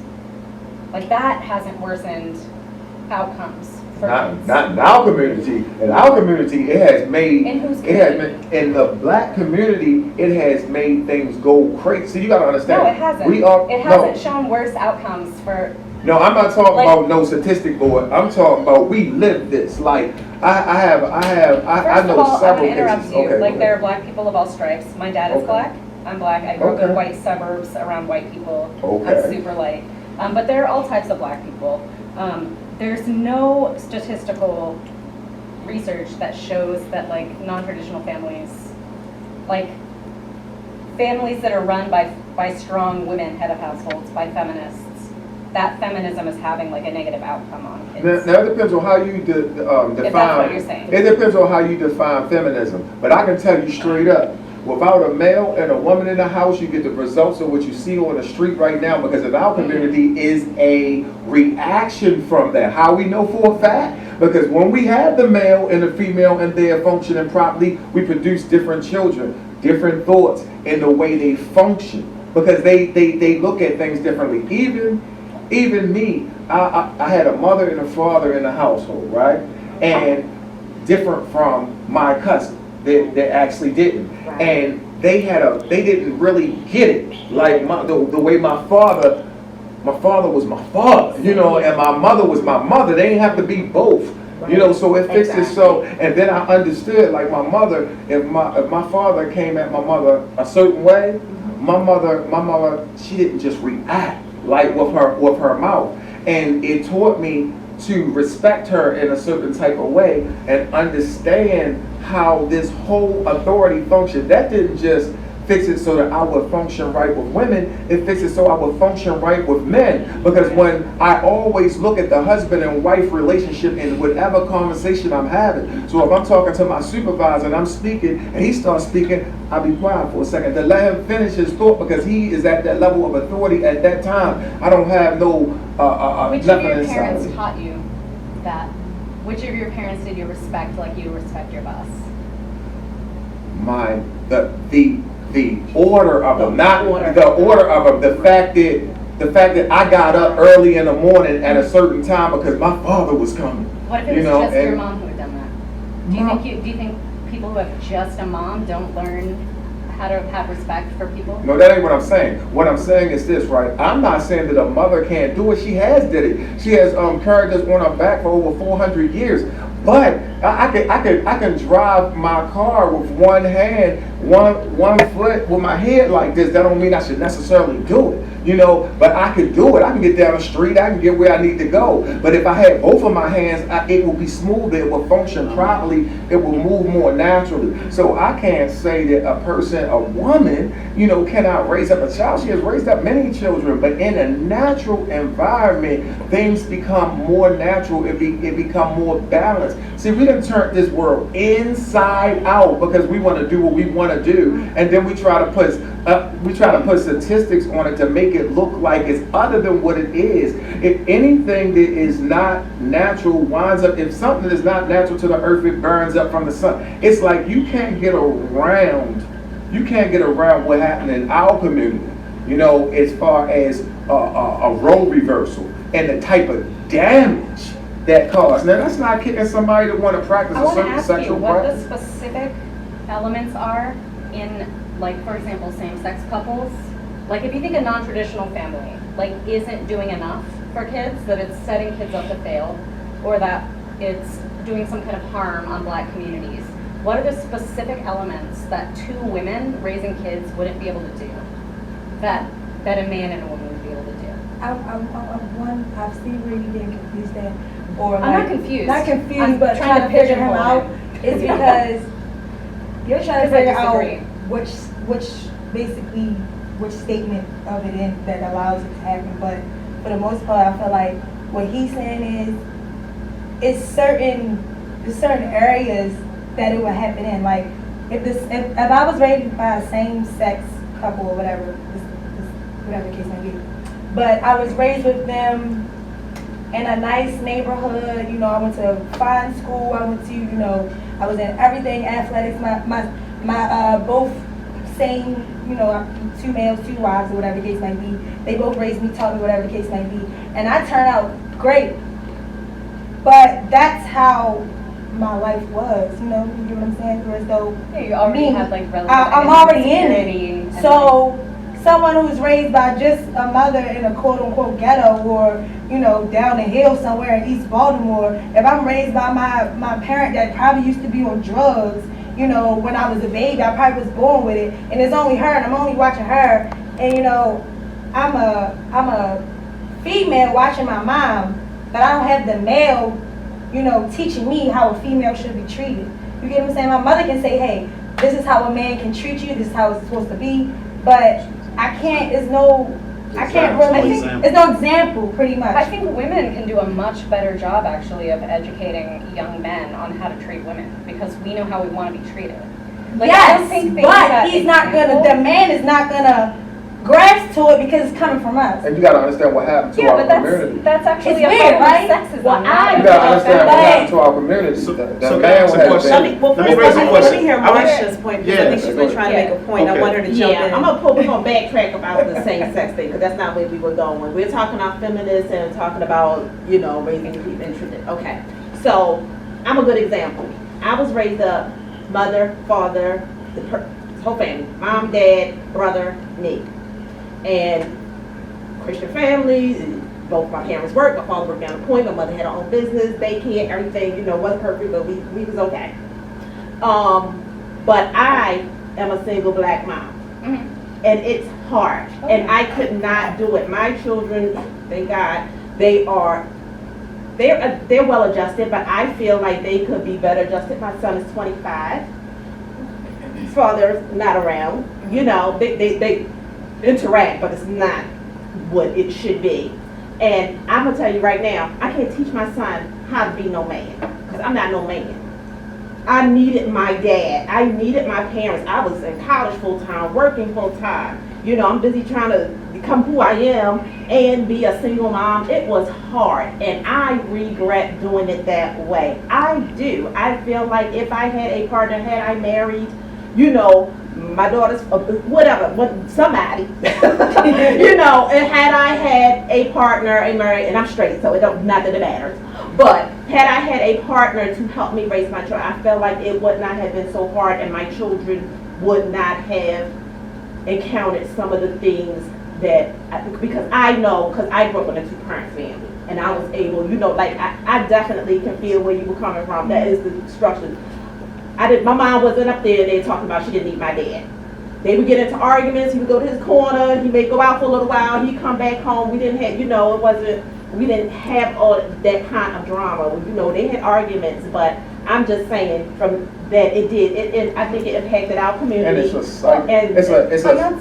Speaker 4: That hasn't worsened outcomes for kids.
Speaker 1: Not in our community. In our community, it has made.
Speaker 4: In whose community?
Speaker 1: In the black community, it has made things go crazy. So you gotta understand.
Speaker 4: No, it hasn't.
Speaker 1: It
Speaker 4: hasn't shown worse outcomes for.
Speaker 1: No, I'm not talking about no statistic board. I'm talking about we live this. I know
Speaker 4: all,
Speaker 1: several
Speaker 4: I'm gonna interrupt
Speaker 1: cases.
Speaker 4: you.
Speaker 1: Okay,
Speaker 4: there are black people of all stripes. My dad is
Speaker 1: Okay.
Speaker 4: black. I'm black. I grew up in
Speaker 1: Okay.
Speaker 4: white suburbs around white people.
Speaker 1: Okay.
Speaker 4: I'm super light. But there are all types of black people. There's no statistical research that shows that non-traditional families, families that are run by strong women head of households, by feminists, that feminism is having a negative outcome on kids.
Speaker 1: Now it depends on how you define.
Speaker 4: If that's what you're saying.
Speaker 1: It depends on how you define feminism. But I can tell you straight up, without a male and a woman in the house, you get the results of what you see on the street right now, because in our community is a reaction from that. How we know for a fact? Because when we have the male and the female and they are functioning properly, we produce different children. different thoughts in the way they function, because they look at things differently. Even me, I had a mother and a father in the household, right? And different from my cousin that actually didn't.
Speaker 7: Right.
Speaker 1: And they didn't really get it. Like the way my father was my father, you know, and my mother was my mother. They didn't have to be both. You know, so it fixed it so, and then I understood, like my mother, if my father came at my mother a certain way, my mother, she didn't just react like with her mouth, and it taught me to respect her in a certain type of way and understand how this whole authority function. That didn't just fix it so that I would function right with women, it fixed it so I would function right with men. Because when I always look at the husband and wife relationship in whatever conversation I'm having, so if I'm talking to my supervisor and I'm speaking and he starts speaking, I'll be quiet for a second to let him finish his thought, because he is at that level of authority at that time. I don't have no
Speaker 4: Which of your parents taught you that? Which of your parents did you respect like you respect your boss?
Speaker 1: The order of them, not the order of them. The fact that I got up early in the morning at a certain time because my father was coming.
Speaker 4: What if it was just your mom who had done that? Do you think people who have just a mom don't learn how to have respect for people?
Speaker 1: No, that ain't what I'm saying. What I'm saying is this, right? I'm not saying that a mother can't do it. She has did it. She has carried this on her back for over 400 years. But I can drive my car with one hand, one foot with my head like this. That don't mean I should necessarily do it, you know. But I can do it. I can get down the street. I can get where I need to go. But if I had both of my hands, it will be smoother. It will function properly. It will move more naturally. So I can't say that a woman, you know, cannot raise up a child. She has raised up many children. But in a natural environment, things become more natural. It become more balanced. See, we done turned this world inside out because we want to do what we want to do, and then we try to put statistics on it to make it look like it's other than what it is. If anything that is not natural winds up, if something is not natural to the earth, it burns up from the sun. It's like you can't get around what happened in our community, you know, as far as a role reversal and the type of damage that caused. Now, that's not kicking somebody to want to practice a certain sexual practice.
Speaker 4: I want to ask you what the specific elements are in, like, for example, same-sex couples. Like, if you think a non-traditional family, like, isn't doing enough for kids, that it's setting kids up to fail, or that it's doing some kind of harm on Black communities, what are the specific elements that two women raising kids wouldn't be able to do that a man and a woman would be able to do?
Speaker 2: I've seen where you get confused at. Or
Speaker 4: I'm not confused.
Speaker 2: Not confused,
Speaker 4: I'm
Speaker 2: but trying to figure him out. Is because you're trying to figure out which statement of it in that allows it to happen. But for the most part, I feel like what he's saying is certain areas that it would happen in. Like if I was raised by a same-sex couple or whatever the case may be, but I was raised with them in a nice neighborhood, you know, I went to fine school, I went to, you know, I was in everything, athletics, my both same, you know, 2 males, 2 wives, or whatever the case might be. They both raised me, taught me, whatever the case might be. And I turned out great. But that's how my life was, you know, you get what I'm saying? Whereas though,
Speaker 4: yeah, you already have like relative
Speaker 2: I'm already in it. So, someone who's raised by just a mother in a quote-unquote ghetto, or, you know, down the hill somewhere in East Baltimore, if I'm raised by my parent that probably used to be on drugs, you know, when I was a baby, I probably was born with it, and it's only her, and I'm only watching her, and, you know, I'm a female watching my mom, but I don't have the male, you know, teaching me how a female should be treated. You get what I'm saying? My mother can say, hey, this is how a man can treat you, this is how it's supposed to be, but I can't really, it's no example, pretty much.
Speaker 4: I think women can do a much better job, actually, of educating young men on how to treat women, because we know how we want to be treated. Like,
Speaker 2: yes,
Speaker 4: I don't think
Speaker 2: but he's not gonna, the man is not gonna grasp to it because it's coming from us.
Speaker 1: And you gotta understand what happened to
Speaker 4: Yeah,
Speaker 1: our
Speaker 4: but
Speaker 1: community.
Speaker 4: that's actually
Speaker 2: It's
Speaker 4: a
Speaker 2: weird,
Speaker 4: problem
Speaker 2: right?
Speaker 4: of sexism.
Speaker 7: Well,
Speaker 4: not
Speaker 1: You
Speaker 4: a
Speaker 1: gotta
Speaker 4: problem of
Speaker 1: understand what
Speaker 4: feminism.
Speaker 1: happened to our community.
Speaker 3: So-
Speaker 1: The
Speaker 3: so can I
Speaker 1: man
Speaker 3: ask a
Speaker 1: has
Speaker 3: question?
Speaker 6: Let me, well,
Speaker 3: Let me
Speaker 6: first,
Speaker 3: raise a
Speaker 6: let me
Speaker 3: question.
Speaker 6: hear
Speaker 3: I want-
Speaker 6: Marsha's point, because I think
Speaker 3: Yeah.
Speaker 6: she's been trying to make a point. I
Speaker 3: Okay.
Speaker 6: want her to jump
Speaker 7: Yeah,
Speaker 6: in.
Speaker 7: we're gonna backtrack about the same-sex thing, because that's not where we were going. We're talking about feminists and talking about, you know, raising people in tradition. Okay, so I'm a good example. I was raised up, mother, father, the whole family, mom, dad, brother, me. And Christian family, both my parents worked, my father worked down the point, my mother had her own business, daycare, everything, you know, wasn't perfect, but we was okay. But I am a single black mom.
Speaker 4: Mhm.
Speaker 7: And it's hard,
Speaker 4: Oh,
Speaker 7: and
Speaker 4: yeah.
Speaker 7: I could not do it. My children, thank God, they're well adjusted, but I feel like they could be better adjusted. My son is 25. His father's not around. You know, they interact, but it's not what it should be. And I'm gonna tell you right now, I can't teach my son how to be no man, because I'm not no man. I needed my dad. I needed my parents. I was in college full time, working full time. You know, I'm busy trying to become who I am and be a single mom. It was hard, and I regret doing it that way. I do. I feel like if I had a partner, had I married, you know, my daughter's whatever, somebody, you know, and had I had a partner, a married, and I'm straight, so it don't, not that it matters. But had I had a partner to help me raise my children, I felt like it would not have been so hard, and my children would not have encountered some of the things that, because I know, because I grew up in a two-parent family, and I was able, you know, like, I definitely can feel where you were coming from. That is the structure. My mom wasn't up there, they talking about she didn't need my dad. They would get into arguments, he would go to his corner, he may go out for a little while, he'd come back home. We didn't have, you know, we didn't have all that kind of drama. You know, they had arguments, but I'm just saying from that it did. I think it impacted our community.
Speaker 1: And it's a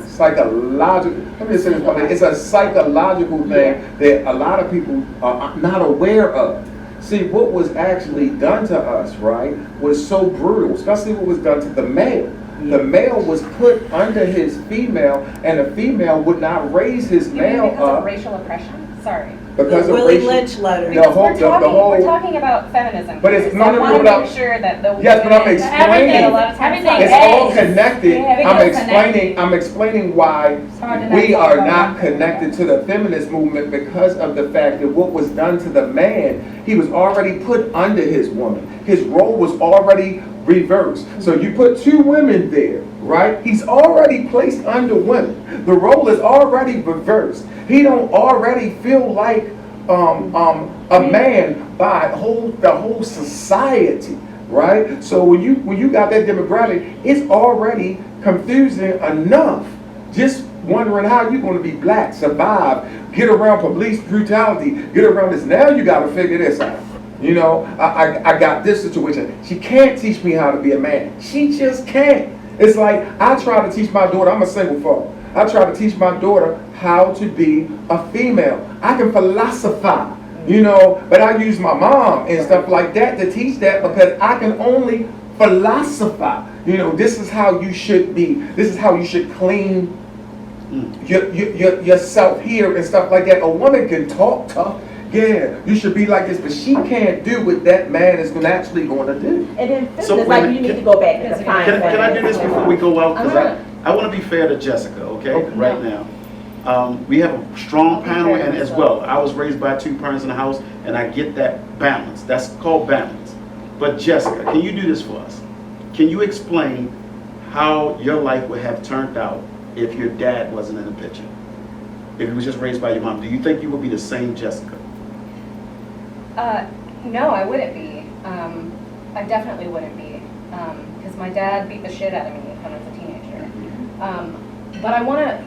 Speaker 1: psychological, let me just say this one thing, it's a psychological thing that a lot of people are not aware of. See, what was actually done to us, right, was so brutal, especially what was done to the male. The male was put under his female, and the female would not raise his male
Speaker 4: Because of
Speaker 1: up
Speaker 4: racial oppression? Sorry.
Speaker 1: because of
Speaker 6: Willie
Speaker 1: racial.
Speaker 6: Lynch letter.
Speaker 1: The
Speaker 4: Because
Speaker 1: whole-
Speaker 4: we're talking about feminism.
Speaker 1: But it's
Speaker 4: so
Speaker 1: none
Speaker 4: I
Speaker 1: of it
Speaker 4: want to
Speaker 1: without-
Speaker 4: make sure that the
Speaker 1: Yes, but I'm
Speaker 4: women-
Speaker 1: explaining.
Speaker 4: Everything, a lot of times
Speaker 2: Everything
Speaker 1: It's
Speaker 2: is.
Speaker 1: all connected.
Speaker 2: Yeah,
Speaker 1: I'm
Speaker 2: everything's
Speaker 1: explaining why
Speaker 2: hard to not
Speaker 1: we
Speaker 2: talk
Speaker 1: are
Speaker 2: about
Speaker 1: not
Speaker 2: that.
Speaker 1: connected to the feminist movement because of the fact that what was done to the man, he was already put under his woman. His role was already reversed. So you put two women there, right? He's already placed under women. The role is already reversed. He don't already feel like a man by the whole society, right? So when you got that demographic, it's already confusing enough. Just wondering how you're going to be black, survive, get around police brutality, get around this. Now you got to figure this out. You know, I got this situation. She can't teach me how to be a man. She just can't. It's like I try to teach my daughter. I'm a single father. I try to teach my daughter how to be a female. I can philosophize, you know, but I use my mom and stuff like that to teach that because I can only philosophize. You know, this is how you should be. This is how you should clean yourself here and stuff like that. A woman can talk tough. Yeah, you should be like this, but she can't do what that man is actually going to do.
Speaker 7: And then
Speaker 3: So,
Speaker 7: feminists,
Speaker 3: wait a
Speaker 7: like, you
Speaker 3: minute,
Speaker 7: need to go back and define
Speaker 3: Can I do this before we go out? Because
Speaker 4: Uh-huh.
Speaker 3: I want to be fair to Jessica, okay,
Speaker 1: Okay.
Speaker 3: right now. We have a strong
Speaker 4: I'll be
Speaker 3: panel,
Speaker 4: fair
Speaker 3: and
Speaker 4: to
Speaker 3: as
Speaker 4: myself.
Speaker 3: well, I was raised by two parents in the house, and I get that balance. That's called balance. But Jessica, can you do this for us? Can you explain how your life would have turned out if your dad wasn't in the picture? If he was just raised by your mom, do you think you would be the same Jessica?
Speaker 4: No, I wouldn't be. I definitely wouldn't be. Because my dad beat the shit out of me when I was a teenager. But I want to,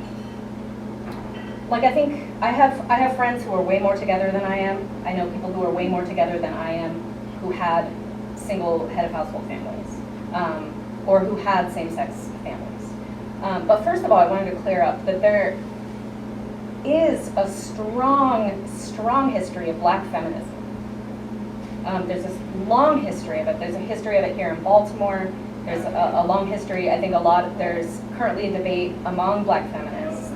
Speaker 4: like, I think I have friends who are way more together than I am. I know people who are way more together than I am who had single head of household families, or who had same-sex families. But first of all, I wanted to clear up that there is a strong history of black feminism. There's this long history of it. There's a history of it here in Baltimore. There's a long history. I think there's currently a debate among black feminists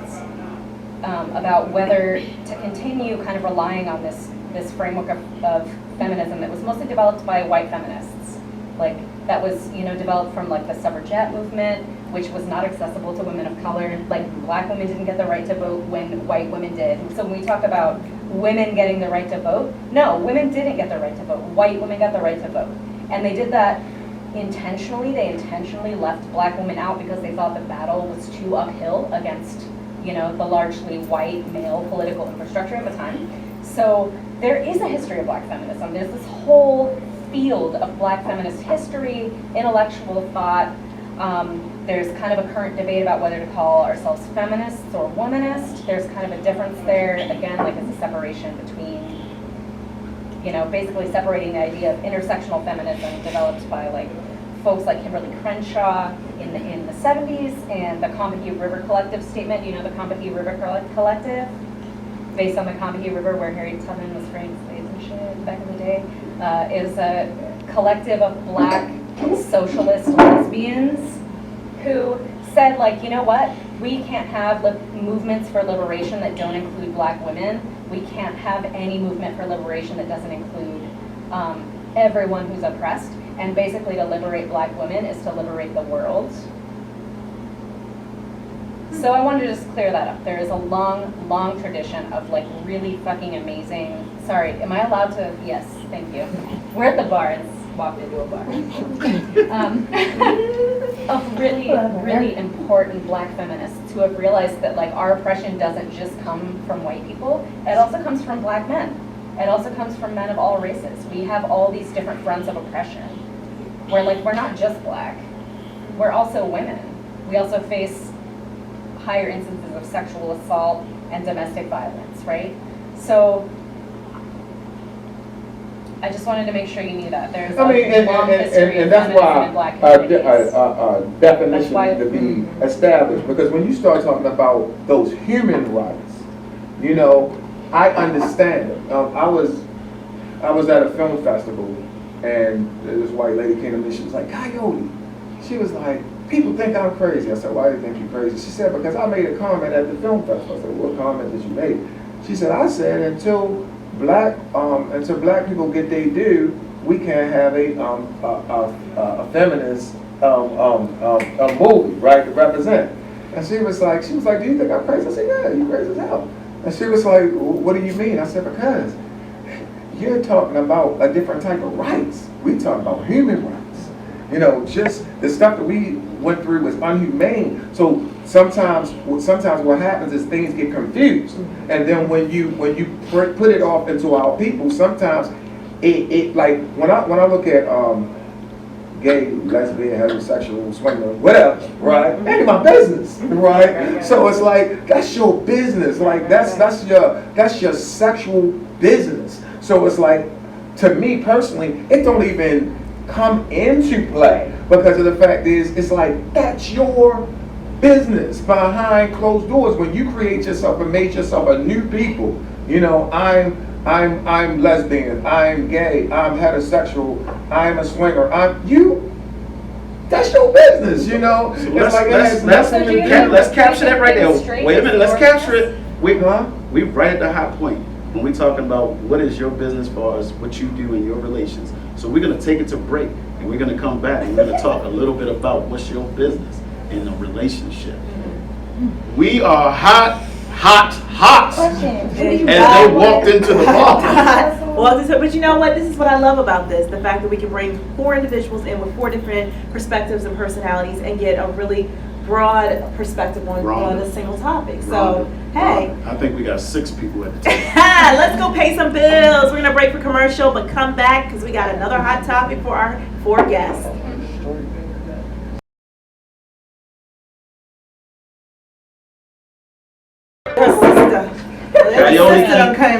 Speaker 4: about whether to continue kind of relying on this framework of feminism that was mostly developed by white feminists. Like, that was, developed from like the suffragette movement, which was not accessible to women of color. Like, black women didn't get the right to vote when white women did. So when we talk about women getting the right to vote, no, women didn't get the right to vote. White women got the right to vote. And they did that intentionally. They intentionally left black women out because they thought the battle was too uphill against, the largely white male political infrastructure at the time. So there is a history of black feminism. There's this whole field of black feminist history, intellectual thought. There's kind of a current debate about whether to call ourselves feminists or womanist. There's kind of a difference there. Again, like it's a separation between, basically separating the idea of intersectional feminism developed by like folks like Kimberly Crenshaw in the 70s and the Combahee River Collective statement. The Combahee River Collective, based on the Combahee River where Harriet Tubman was freeing slaves and shit back in the day, is a collective of black socialist lesbians who said, like, you know what, we can't have movements for liberation that don't include black women. We can't have any movement for liberation that doesn't include everyone who's oppressed. And basically to liberate black women is to liberate the world. So I wanted to just clear that up. There is a long, long tradition of like really fucking amazing, sorry, am I allowed to, yes, thank you. We're at the bar, it's walked into a bar. Of really, really important black feminists who have realized that like our oppression doesn't just come from white people, it also comes from black men. It also comes from men of all races. We have all these different fronts of oppression. Where like we're not just black, we're also women. We also face higher instances of sexual assault and domestic violence, right? So I just wanted to make sure you knew that. There's a long history of
Speaker 1: that's
Speaker 4: feminism
Speaker 1: why
Speaker 4: in black communities.
Speaker 1: definition
Speaker 4: That's why-
Speaker 1: needs to be established, because when you start talking about those human rights, I understand it. I was at a film festival, and this white lady came to me. She was like, "Coyote." She was like, "People think I'm crazy." I said, "Why do you think you're crazy?" She said, "Because I made a comment at the film festival." I said, "What comment did you make?" She said, "I said until black people get their due, we can't have a feminist movie, right, to represent." And she was like, "Do you think I'm crazy?" I said, "Yeah, you're crazy as hell." And she was like, "What do you mean?" I said, "Because you're talking about a different type of rights. We talk about human rights. Just the stuff that we went through was unhumane. So sometimes what happens is things get confused. And then when you put it off into our people, sometimes it like when I look at gay, lesbian, heterosexual, swinger, whatever, right? Ain't my business, right? So it's like that's your business. Like that's your sexual business. So it's like, to me personally, it don't even come into play, because of the fact is, it's like that's your business behind closed doors. When you create yourself and make yourself a new people, I'm lesbian, I'm gay, I'm heterosexual, I'm a swinger, that's your business,
Speaker 3: So
Speaker 1: It's like it has nothing to do.
Speaker 3: let's capture that right there. Wait a minute, let's capture it. We right at the high point when we're talking about what is your business as far as what you do in your relations. So we're going to take it to break, and we're going to come back, and we're going to talk a little bit about what's your business in a relationship. We are hot, as they walked into the bar.
Speaker 6: Well, but you know what? This is what I love about this. The fact that we can bring 4 individuals in with 4 different perspectives and personalities and get a really broad perspective on a single topic. So, hey.
Speaker 3: I think we got 6 people at the table.
Speaker 6: Let's go pay some bills. We're going to break for commercial, but come back because we got another hot topic for our 4 guests.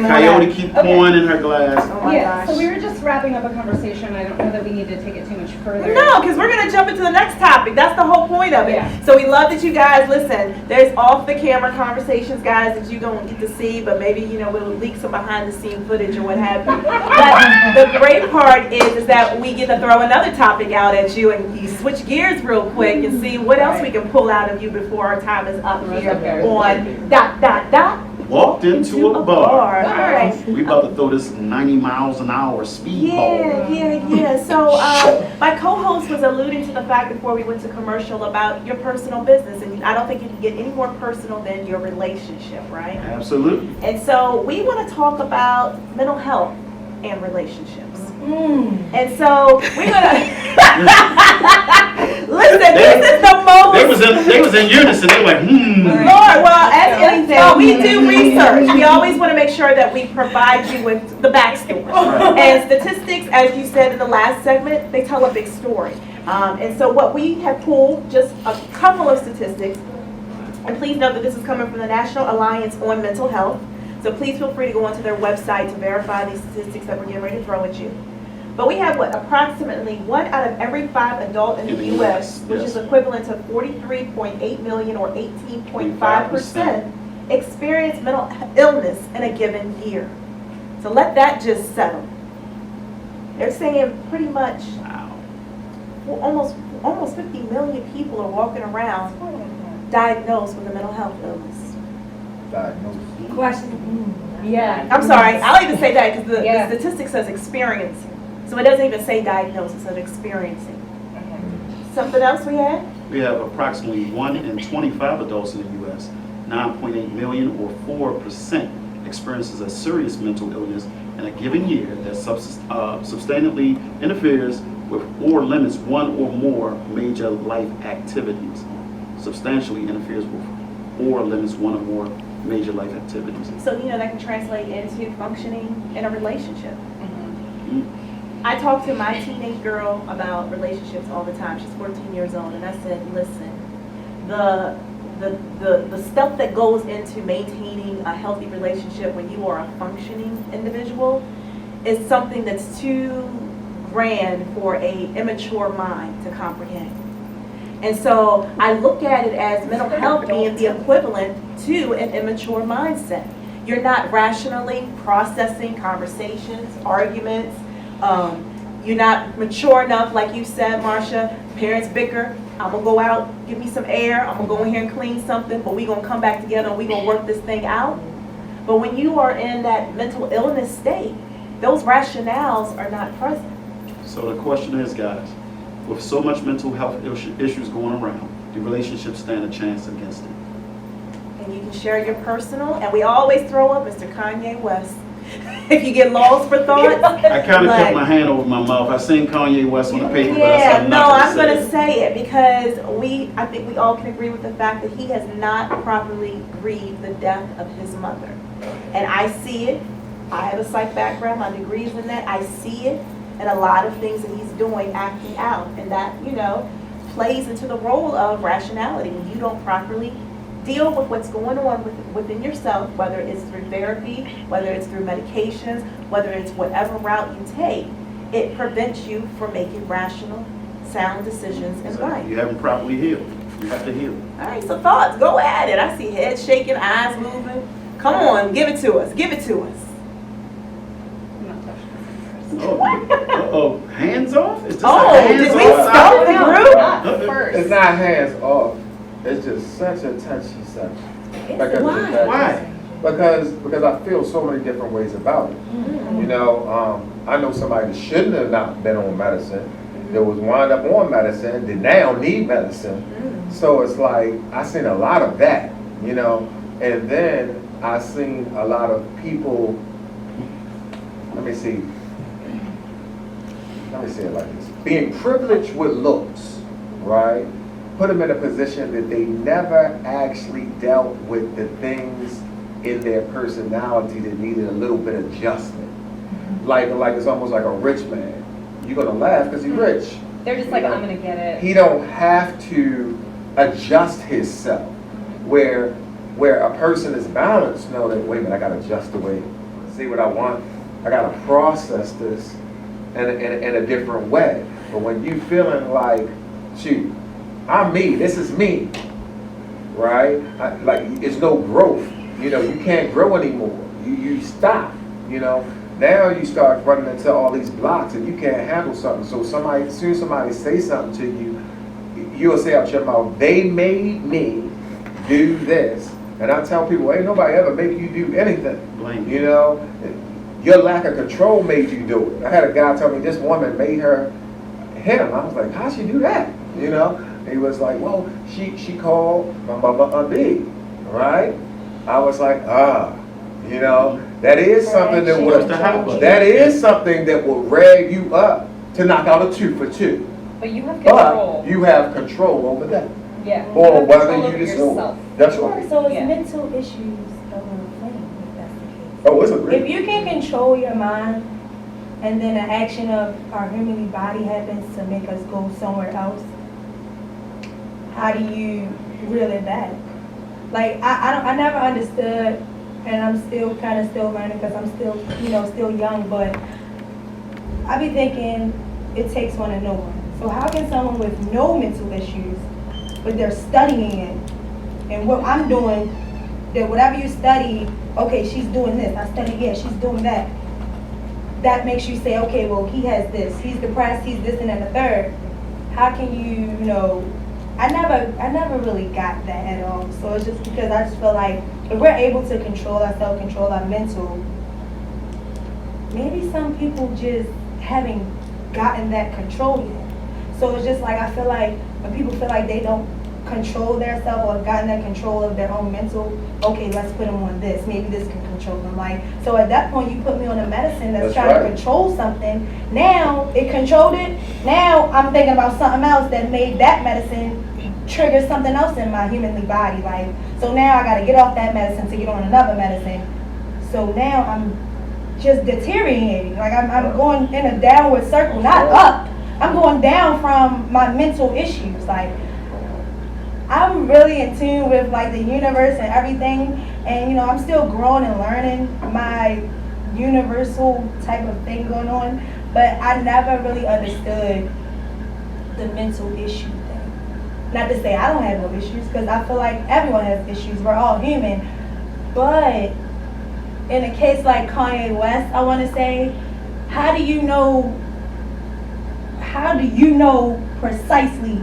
Speaker 3: Coyote keep pouring in her glass.
Speaker 6: Oh my
Speaker 4: Yeah, so
Speaker 6: gosh.
Speaker 4: we were just wrapping up a conversation. I don't know that we need to take it too much further.
Speaker 6: No, because we're going to jump into the next topic. That's the whole point of it.
Speaker 4: Yeah.
Speaker 6: So we love that you guys listen. There's off the camera conversations, guys, that you don't get to see, but maybe, we'll leak some behind the scene footage or what have you. But the great part is that we get to throw another topic out at you and you switch gears real quick and see what else we can pull out of you before our time is up here on ...
Speaker 3: Walked into a bar.
Speaker 6: All right.
Speaker 3: We about to throw this 90 miles an hour speedball.
Speaker 6: Yeah. So my co-host was alluding to the fact before we went to commercial about your personal business, and I don't think you can get any more personal than your relationship, right?
Speaker 3: Absolutely.
Speaker 6: And so we want to talk about mental health and relationships. And so we're gonna listen. This is the most.
Speaker 3: They was in unison. They were like,
Speaker 6: Lord, well, as anything, we do research. We always want to make sure that we provide you with the backstory. And statistics, as you said in the last segment, they tell a big story. And so what we have pulled, just a couple of statistics, and please note that this is coming from the National Alliance on Mental Health. So please feel free to go onto their website to verify these statistics that we're getting ready to throw at you. But we have approximately 1 out of every 5 adults in the U.S., which is equivalent to 43.8 million or 18.5%, experience mental illness in a given year. So let that just settle. They're saying pretty much almost 50 million people are walking around diagnosed with a mental health illness.
Speaker 1: Diagnosis.
Speaker 2: Question.
Speaker 4: Yeah.
Speaker 6: I'm sorry, I'll even say that because the statistic says experiencing. So it doesn't even say diagnosis, it says experiencing. Something else we had?
Speaker 3: We have approximately 1 in 25 adults in the U.S., 9.8 million or 4% experiences a serious mental illness in a given year that substantially interferes with or limits one or more major life activities. Substantially interferes with or limits one or more major life activities.
Speaker 6: So, that can translate into functioning in a relationship. I talk to my teenage girl about relationships all the time. She's 14 years old, and I said, listen, the stuff that goes into maintaining a healthy relationship when you are a functioning individual is something that's too grand for a immature mind to comprehend. And so I look at it as mental health being the equivalent to an immature mindset. You're not rationally processing conversations, arguments. You're not mature enough, like you said, Marsha. Parents bicker. I'm going to go out, give me some air. I'm going to go in here and clean something, but we're going to come back together and we're going to work this thing out. But when you are in that mental illness state, those rationales are not present.
Speaker 3: So the question is, guys, with so much mental health issues going around, do relationships stand a chance against it?
Speaker 6: And you can share your personal, and we always throw up Mr. Kanye West. If you get lost for thoughts.
Speaker 3: I kind of kept my hand over my mouth. I seen Kanye West on the paper, but I said
Speaker 6: I'm going to say it because I think we all can agree with the fact that he has not properly grieved the death of his mother. And I see it. I have a psych background, my degree's in that. I see it and a lot of things that he's doing, acting out. And that, plays into the role of rationality. When you don't properly deal with what's going on within yourself, whether it's through therapy, whether it's through medications, whether it's whatever route you take, it prevents you from making rational, sound decisions in life.
Speaker 3: You haven't properly healed. You have to heal.
Speaker 6: All right, so thoughts, go at it. I see head shaking, eyes moving. Come on, give it to us. Give it to us.
Speaker 3: Oh, hands off? Is this
Speaker 6: did we start the group?
Speaker 4: First.
Speaker 1: It's not hands off. It's just such a touchy subject.
Speaker 6: Why?
Speaker 1: Because I feel so many different ways about it. I know somebody that shouldn't have not been on medicine, that was wound up on medicine, that now need medicine. So it's like, I seen a lot of that, and then I seen a lot of people, let me say it like this, being privileged with looks, right? Put them in a position that they never actually dealt with the things in their personality that needed a little bit of adjustment. Like it's almost like a rich man. You're gonna laugh because he's rich.
Speaker 4: They're just like, I'm gonna get it.
Speaker 1: He don't have to adjust himself. Where a person is balanced, know that, wait a minute, I gotta adjust the way, see what I want. I gotta process this in a different way. But when you feeling like, shoot, I'm me, this is me, right? It's no growth. You can't grow anymore. You stop, now you start running into all these blocks and you can't handle something. So as soon as somebody say something to you, you'll say out your mouth, they made me do this. And I tell people, ain't nobody ever make you do anything.
Speaker 3: Blame.
Speaker 1: You know, your lack of control made you do it. I had a guy tell me this woman made her hit him. I was like, how'd she do that? You know, he was like, well, she called my mother a big, right? I was like, you know, that is something that will rag you up to knock out a 2 for 2.
Speaker 4: But you have control.
Speaker 1: But you have control over that.
Speaker 4: Yeah.
Speaker 1: Or
Speaker 4: you have
Speaker 1: whether
Speaker 4: control
Speaker 1: you
Speaker 4: over
Speaker 1: decide.
Speaker 4: yourself.
Speaker 1: That's right.
Speaker 2: So it's
Speaker 4: Yeah.
Speaker 2: mental issues that we're playing, if that's the case.
Speaker 1: Oh, it's a great.
Speaker 2: If you can control your mind, and then an action of our human body happens to make us go somewhere else, how do you reel it back? Like, I never understood, and I'm still kind of still learning because I'm still, still young, but I be thinking it takes one to know one. So how can someone with no mental issues, but they're studying it, and what I'm doing, that whatever you study, okay, she's doing this, I study, yeah, she's doing that. That makes you say, okay, well, he has this, he's depressed, he's this and then the third. How can you, I never really got that at all. So it's just because I just feel like if we're able to control ourselves, control our mental, maybe some people just haven't gotten that control yet. So it's just like, I feel like when people feel like they don't control their self or gotten that control of their own mental, okay, let's put them on this. Maybe this can control them. Like, so at that point, you put me on a medicine that's trying to control something. Now it controlled it. Now I'm thinking about something else that made that medicine trigger something else in my humanly body. Like, so now I got to get off that medicine to get on another medicine. So now I'm just deteriorating. Like I'm going in a downward circle, not up. I'm going down from my mental issues. Like, I'm really in tune with like the universe and everything, and I'm still growing and learning my universal type of thing going on, but I never really understood the mental issue thing. Not to say I don't have no issues, because I feel like everyone has issues, we're all human, but in a case like Kanye West, I want to say, how do you know precisely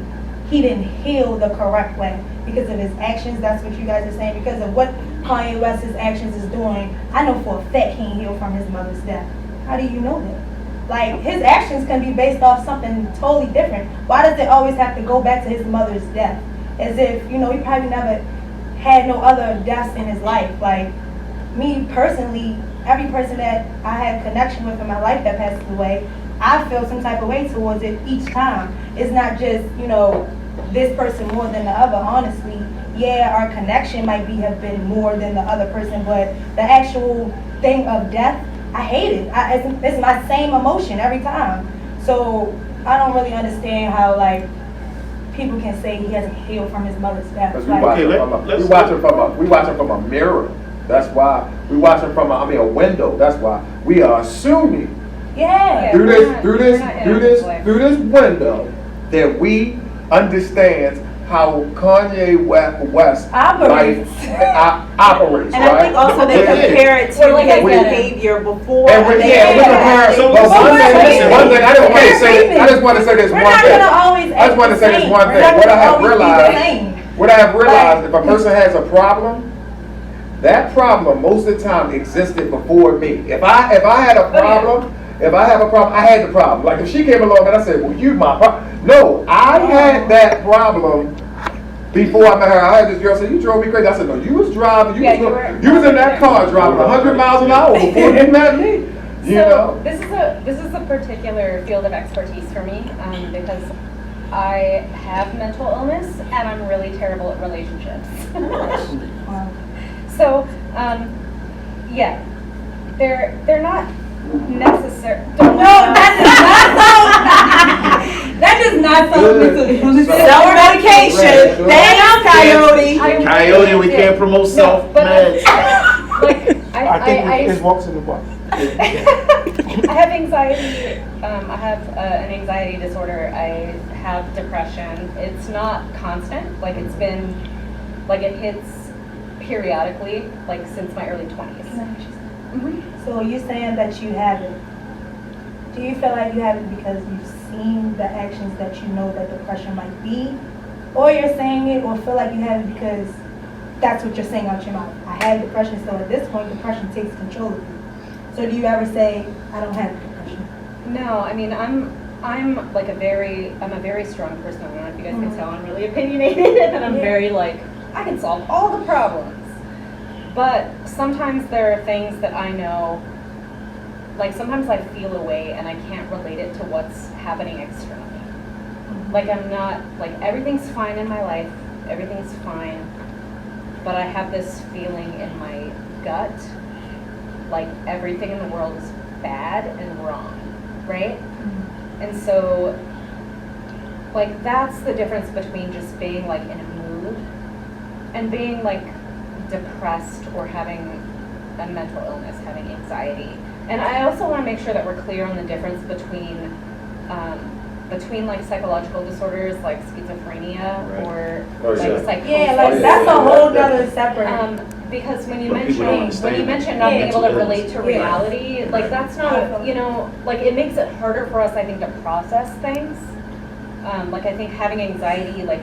Speaker 2: he didn't heal the correct way? Because of his actions, that's what you guys are saying. Because of what Kanye West's actions is doing, I know for a fact he ain't healed from his mother's death. How do you know that? Like, his actions can be based off something totally different. Why does it always have to go back to his mother's death? As if, he probably never had no other deaths in his life. Like, me personally, every person that I have connection with in my life that passes away, I feel some type of way towards it each time. It's not just, this person more than the other, honestly. Yeah, our connection might have been more than the other person, but the actual thing of death, I hate it. It's my same emotion every time. So I don't really understand how, like, people can say he hasn't healed from his mother's death.
Speaker 1: Because we watch him from a mirror. That's why. We watch him from a window. That's why. We are assuming through this window that we understand how Kanye West operates,
Speaker 6: and I think also they compare it to his behavior before.
Speaker 1: And one thing I just want to say. I just want to say this one thing. What I have realized, if a person has a problem, that problem most of the time existed before me. If I had a problem. If I have a problem, I had the problem. Like if she came along and I said, well, you my problem. No, I had that problem before I met her. I had this girl say, you drove me crazy. I said, no, you was driving. You was in that car driving 100 miles an hour before you met me. You know?
Speaker 4: This is a particular field of expertise for me because I have mental illness and I'm really terrible at relationships. So, yeah, they're not necessary.
Speaker 2: That does not sound mental.
Speaker 6: Self-medication. Thanks, Coyote.
Speaker 3: Coyote, we can't promote self-meds.
Speaker 8: I think it walks in the box.
Speaker 4: I have anxiety. I have an anxiety disorder. I have depression. It's not constant. Like it's been, like it hits periodically, like since my early 20s.
Speaker 2: So you're saying that you have it. Do you feel like you have it because you've seen the actions that you know that depression might be? Or you're saying it or feel like you have it because that's what you're saying out your mouth? I have depression, so at this point, depression takes control of you. So do you ever say, I don't have depression?
Speaker 4: No, I mean, I'm a very strong person. I don't know if you guys can tell I'm really opinionated and I'm very like, I can solve all the problems. But sometimes there are things that I know, like sometimes I feel a way and I can't relate it to what's happening externally. Like I'm not, like everything's fine in my life, everything's fine, but I have this feeling in my gut, like everything in the world is bad and wrong, right? And so, like that's the difference between just being like in a mood and being like depressed or having a mental illness, having anxiety. And I also want to make sure that we're clear on the difference between like psychological disorders like schizophrenia or like psychosis.
Speaker 2: Yeah, like that's a whole nother separate.
Speaker 4: Because when you mention not being able to relate to reality, like that's not, you know, like it makes it harder for us, I think, to process things. Like I think having anxiety like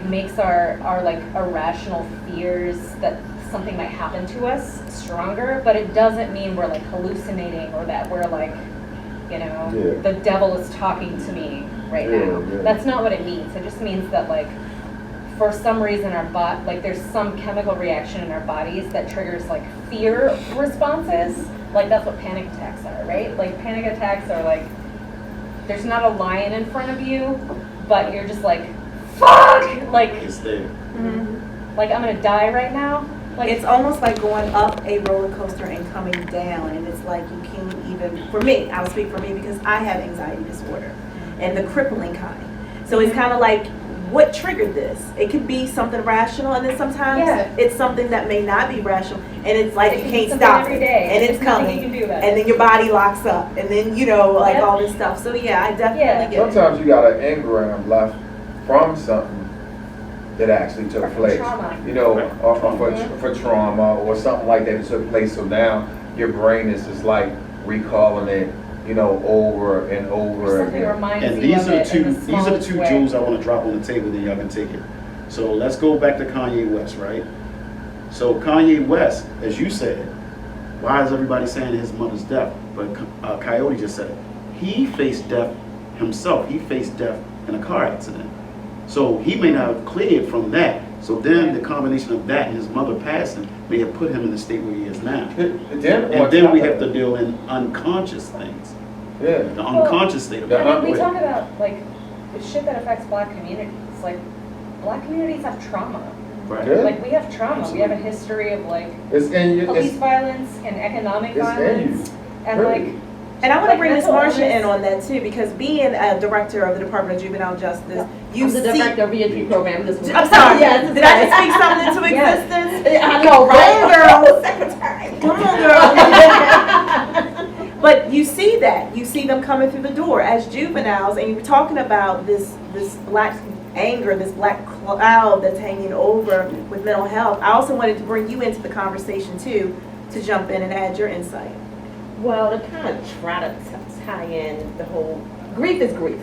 Speaker 4: makes our like irrational fears that something might happen to us stronger, but it doesn't mean we're like hallucinating or that we're like, you know, the devil is talking to me right now. That's not what it means. It just means that like for some reason our like there's some chemical reaction in our bodies that triggers like fear responses. Like that's what panic attacks are, right? Like panic attacks are like there's not a lion in front of you, but you're just like, fuck! Like
Speaker 3: It's there.
Speaker 4: Like I'm gonna die right now. Like
Speaker 6: It's almost like going up a roller coaster and coming down, and it's like you can't even, for me, I'll speak for me because I have anxiety disorder and the crippling kind. So it's kind of like, what triggered this? It could be something rational, and then sometimes it's something that may not be rational, and it's like you can't stop it, and it's coming, and then your body locks up, and then, you know, like all this stuff. So yeah, I definitely get it.
Speaker 1: Sometimes you got an engram left from something that actually took place.
Speaker 4: Trauma.
Speaker 1: You know, or for trauma or something like that took place. So now your brain is just like recalling it, you know, over and over
Speaker 4: something
Speaker 1: again.
Speaker 4: reminds
Speaker 3: And
Speaker 4: you
Speaker 3: these
Speaker 4: of
Speaker 3: are
Speaker 4: it
Speaker 3: the
Speaker 4: in
Speaker 3: two
Speaker 4: smallest way.
Speaker 3: jewels I want to drop on the table, then y'all can take it. So let's go back to Kanye West, right? So Kanye West, as you said, why is everybody saying his mother's death? But Coyote just said it. He faced death himself. He faced death in a car accident. So he may not have cleared from that. So then the combination of that and his mother passing may have put him in the state where he is now. And then we have to deal in unconscious things.
Speaker 1: Yeah.
Speaker 3: The unconscious state of
Speaker 4: I mean, we
Speaker 3: it.
Speaker 4: talk about like the shit that affects black communities. Like black communities have trauma.
Speaker 3: Right.
Speaker 1: Yeah.
Speaker 4: Like we have trauma.
Speaker 3: Absolutely.
Speaker 4: We have a history of like
Speaker 1: It's in you.
Speaker 4: police
Speaker 1: It's,
Speaker 4: violence and economic
Speaker 1: it's in
Speaker 4: violence.
Speaker 1: you.
Speaker 4: And
Speaker 1: Really.
Speaker 4: like
Speaker 6: And I want to
Speaker 4: Like
Speaker 6: bring Ms.
Speaker 4: mental
Speaker 6: Marsha in
Speaker 4: illness.
Speaker 6: on that too, because being a director of the Department of Juvenile Justice, you
Speaker 7: I'm the
Speaker 6: see.
Speaker 7: director of reentry program. This
Speaker 6: I'm sorry.
Speaker 7: Yes,
Speaker 6: Did I just speak something into existence?
Speaker 7: I know, right?
Speaker 6: Secretary. Come on, girl. But you see that. You see them coming through the door as juveniles, and you're talking about this black anger, this black cloud that's hanging over with mental health. I also wanted to bring you into the conversation too, to jump in and add your insight.
Speaker 7: Well, to kind of try to tie in the whole, grief is grief.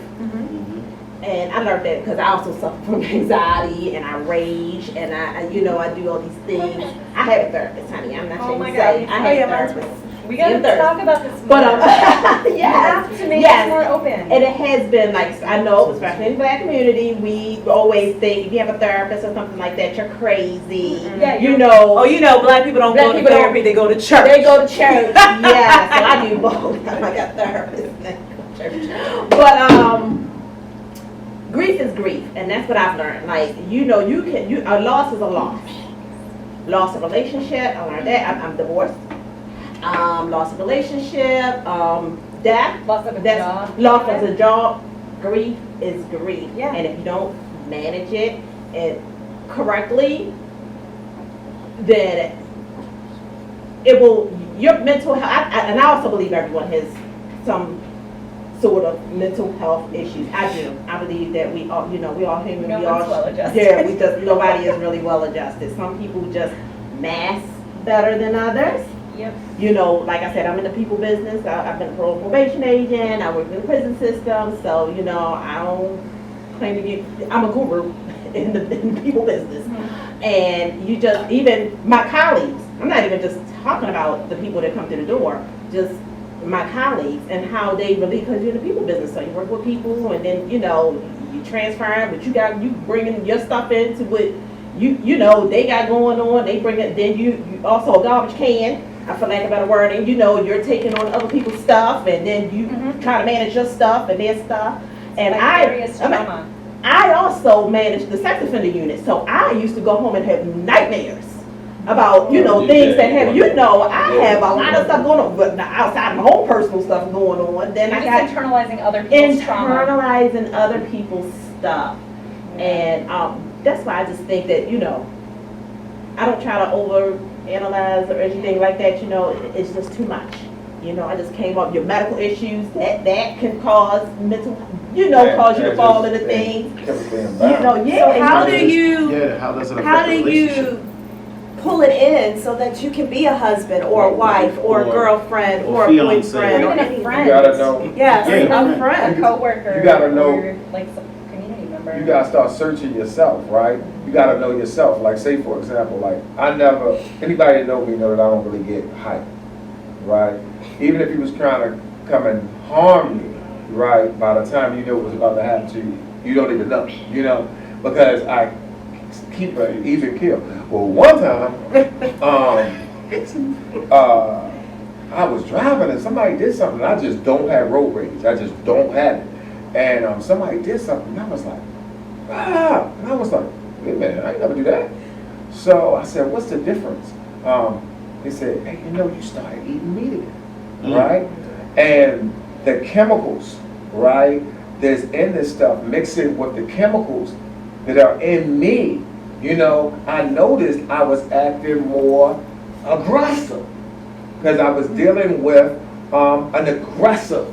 Speaker 7: And I learned that because I also suffer from anxiety and I rage and I do all these things. I have a therapist, honey. I'm not
Speaker 4: Oh
Speaker 7: sure
Speaker 4: my
Speaker 7: to
Speaker 4: God.
Speaker 7: say. I have a therapist.
Speaker 4: we gotta
Speaker 7: Third.
Speaker 4: talk about this more.
Speaker 7: But
Speaker 4: We have to make it more open.
Speaker 7: And it has been like, I know, especially in the black community, we always think if you have a therapist or something like that, you're crazy.
Speaker 4: Yeah,
Speaker 7: you
Speaker 4: you're-
Speaker 7: know.
Speaker 6: Oh, you know, black people don't
Speaker 7: Black
Speaker 6: go to
Speaker 7: people don't-
Speaker 6: therapy; they go to church.
Speaker 7: They go to church. Yeah, so I do both. I got therapists and I go to church. But grief is grief, and that's what I've learned. Like, a loss is a loss. Loss of relationship, I learned that. I'm divorced. Loss of relationship, death.
Speaker 4: Loss of a job.
Speaker 7: Loss of a job. Grief is grief.
Speaker 4: Yeah.
Speaker 7: And if you don't manage it correctly, then it will, your mental health, and I also believe everyone has some sort of mental health issues. I do. I believe that we all, we all human.
Speaker 4: No
Speaker 7: we all,
Speaker 4: one's well adjusted.
Speaker 7: Yeah, nobody is really well adjusted. Some people just mask better than others.
Speaker 4: Yep.
Speaker 7: You know, like I said, I'm in the people business. I've been a probation agent. I work in the prison system. So, you know, I don't claim to be, I'm a guru in the people business. And you just, even my colleagues, I'm not even just talking about the people that come through the door, just my colleagues and how they really, because you're in the people business. So you work with people and then, you know, you transfer, but you bringing your stuff into what you know, they got going on. They bring it, then you also a garbage can. I feel like a better word, and you know you're taking on other people's stuff, and then you try to manage your stuff and their stuff. And I also manage the sex offender unit, so I used to go home and have nightmares about things that have I have a lot of stuff going on, but outside of my own personal stuff going on. Then I got
Speaker 4: internalizing other people's trauma.
Speaker 7: Internalizing other people's stuff, and that's why I just think that I don't try to overanalyze or anything like that. It's just too much. I just came up your medical issues that can cause mental, cause you to fall into things.
Speaker 6: So how do you
Speaker 3: how does it affect the relationship?
Speaker 6: pull it in so that you can be a husband or a wife or a girlfriend or a
Speaker 3: fiance,
Speaker 6: boyfriend
Speaker 4: or
Speaker 6: or
Speaker 4: even a
Speaker 6: anything?
Speaker 4: friend.
Speaker 1: You gotta know.
Speaker 6: Yes,
Speaker 3: Yeah.
Speaker 6: a friend.
Speaker 4: A coworker.
Speaker 1: You gotta know.
Speaker 4: Or like some community member.
Speaker 1: You gotta start searching yourself, right? You gotta know yourself. Like, say for example, like anybody that know me know that I don't really get hyped, right? Even if he was trying to come and harm you, right? By the time you know what was about to happen to you, you don't even know, because I keep an even kill. Well, one time, I was driving and somebody did something. I just don't have road rage. I just don't have it. And somebody did something. And I was like, and I was like, wait a minute, I ain't never do that. So I said, what's the difference? He said, hey, you started eating meat again, right? And the chemicals, right, that's in this stuff, mixing with the chemicals that are in me, I noticed I was acting more aggressive because I was dealing with an aggressive,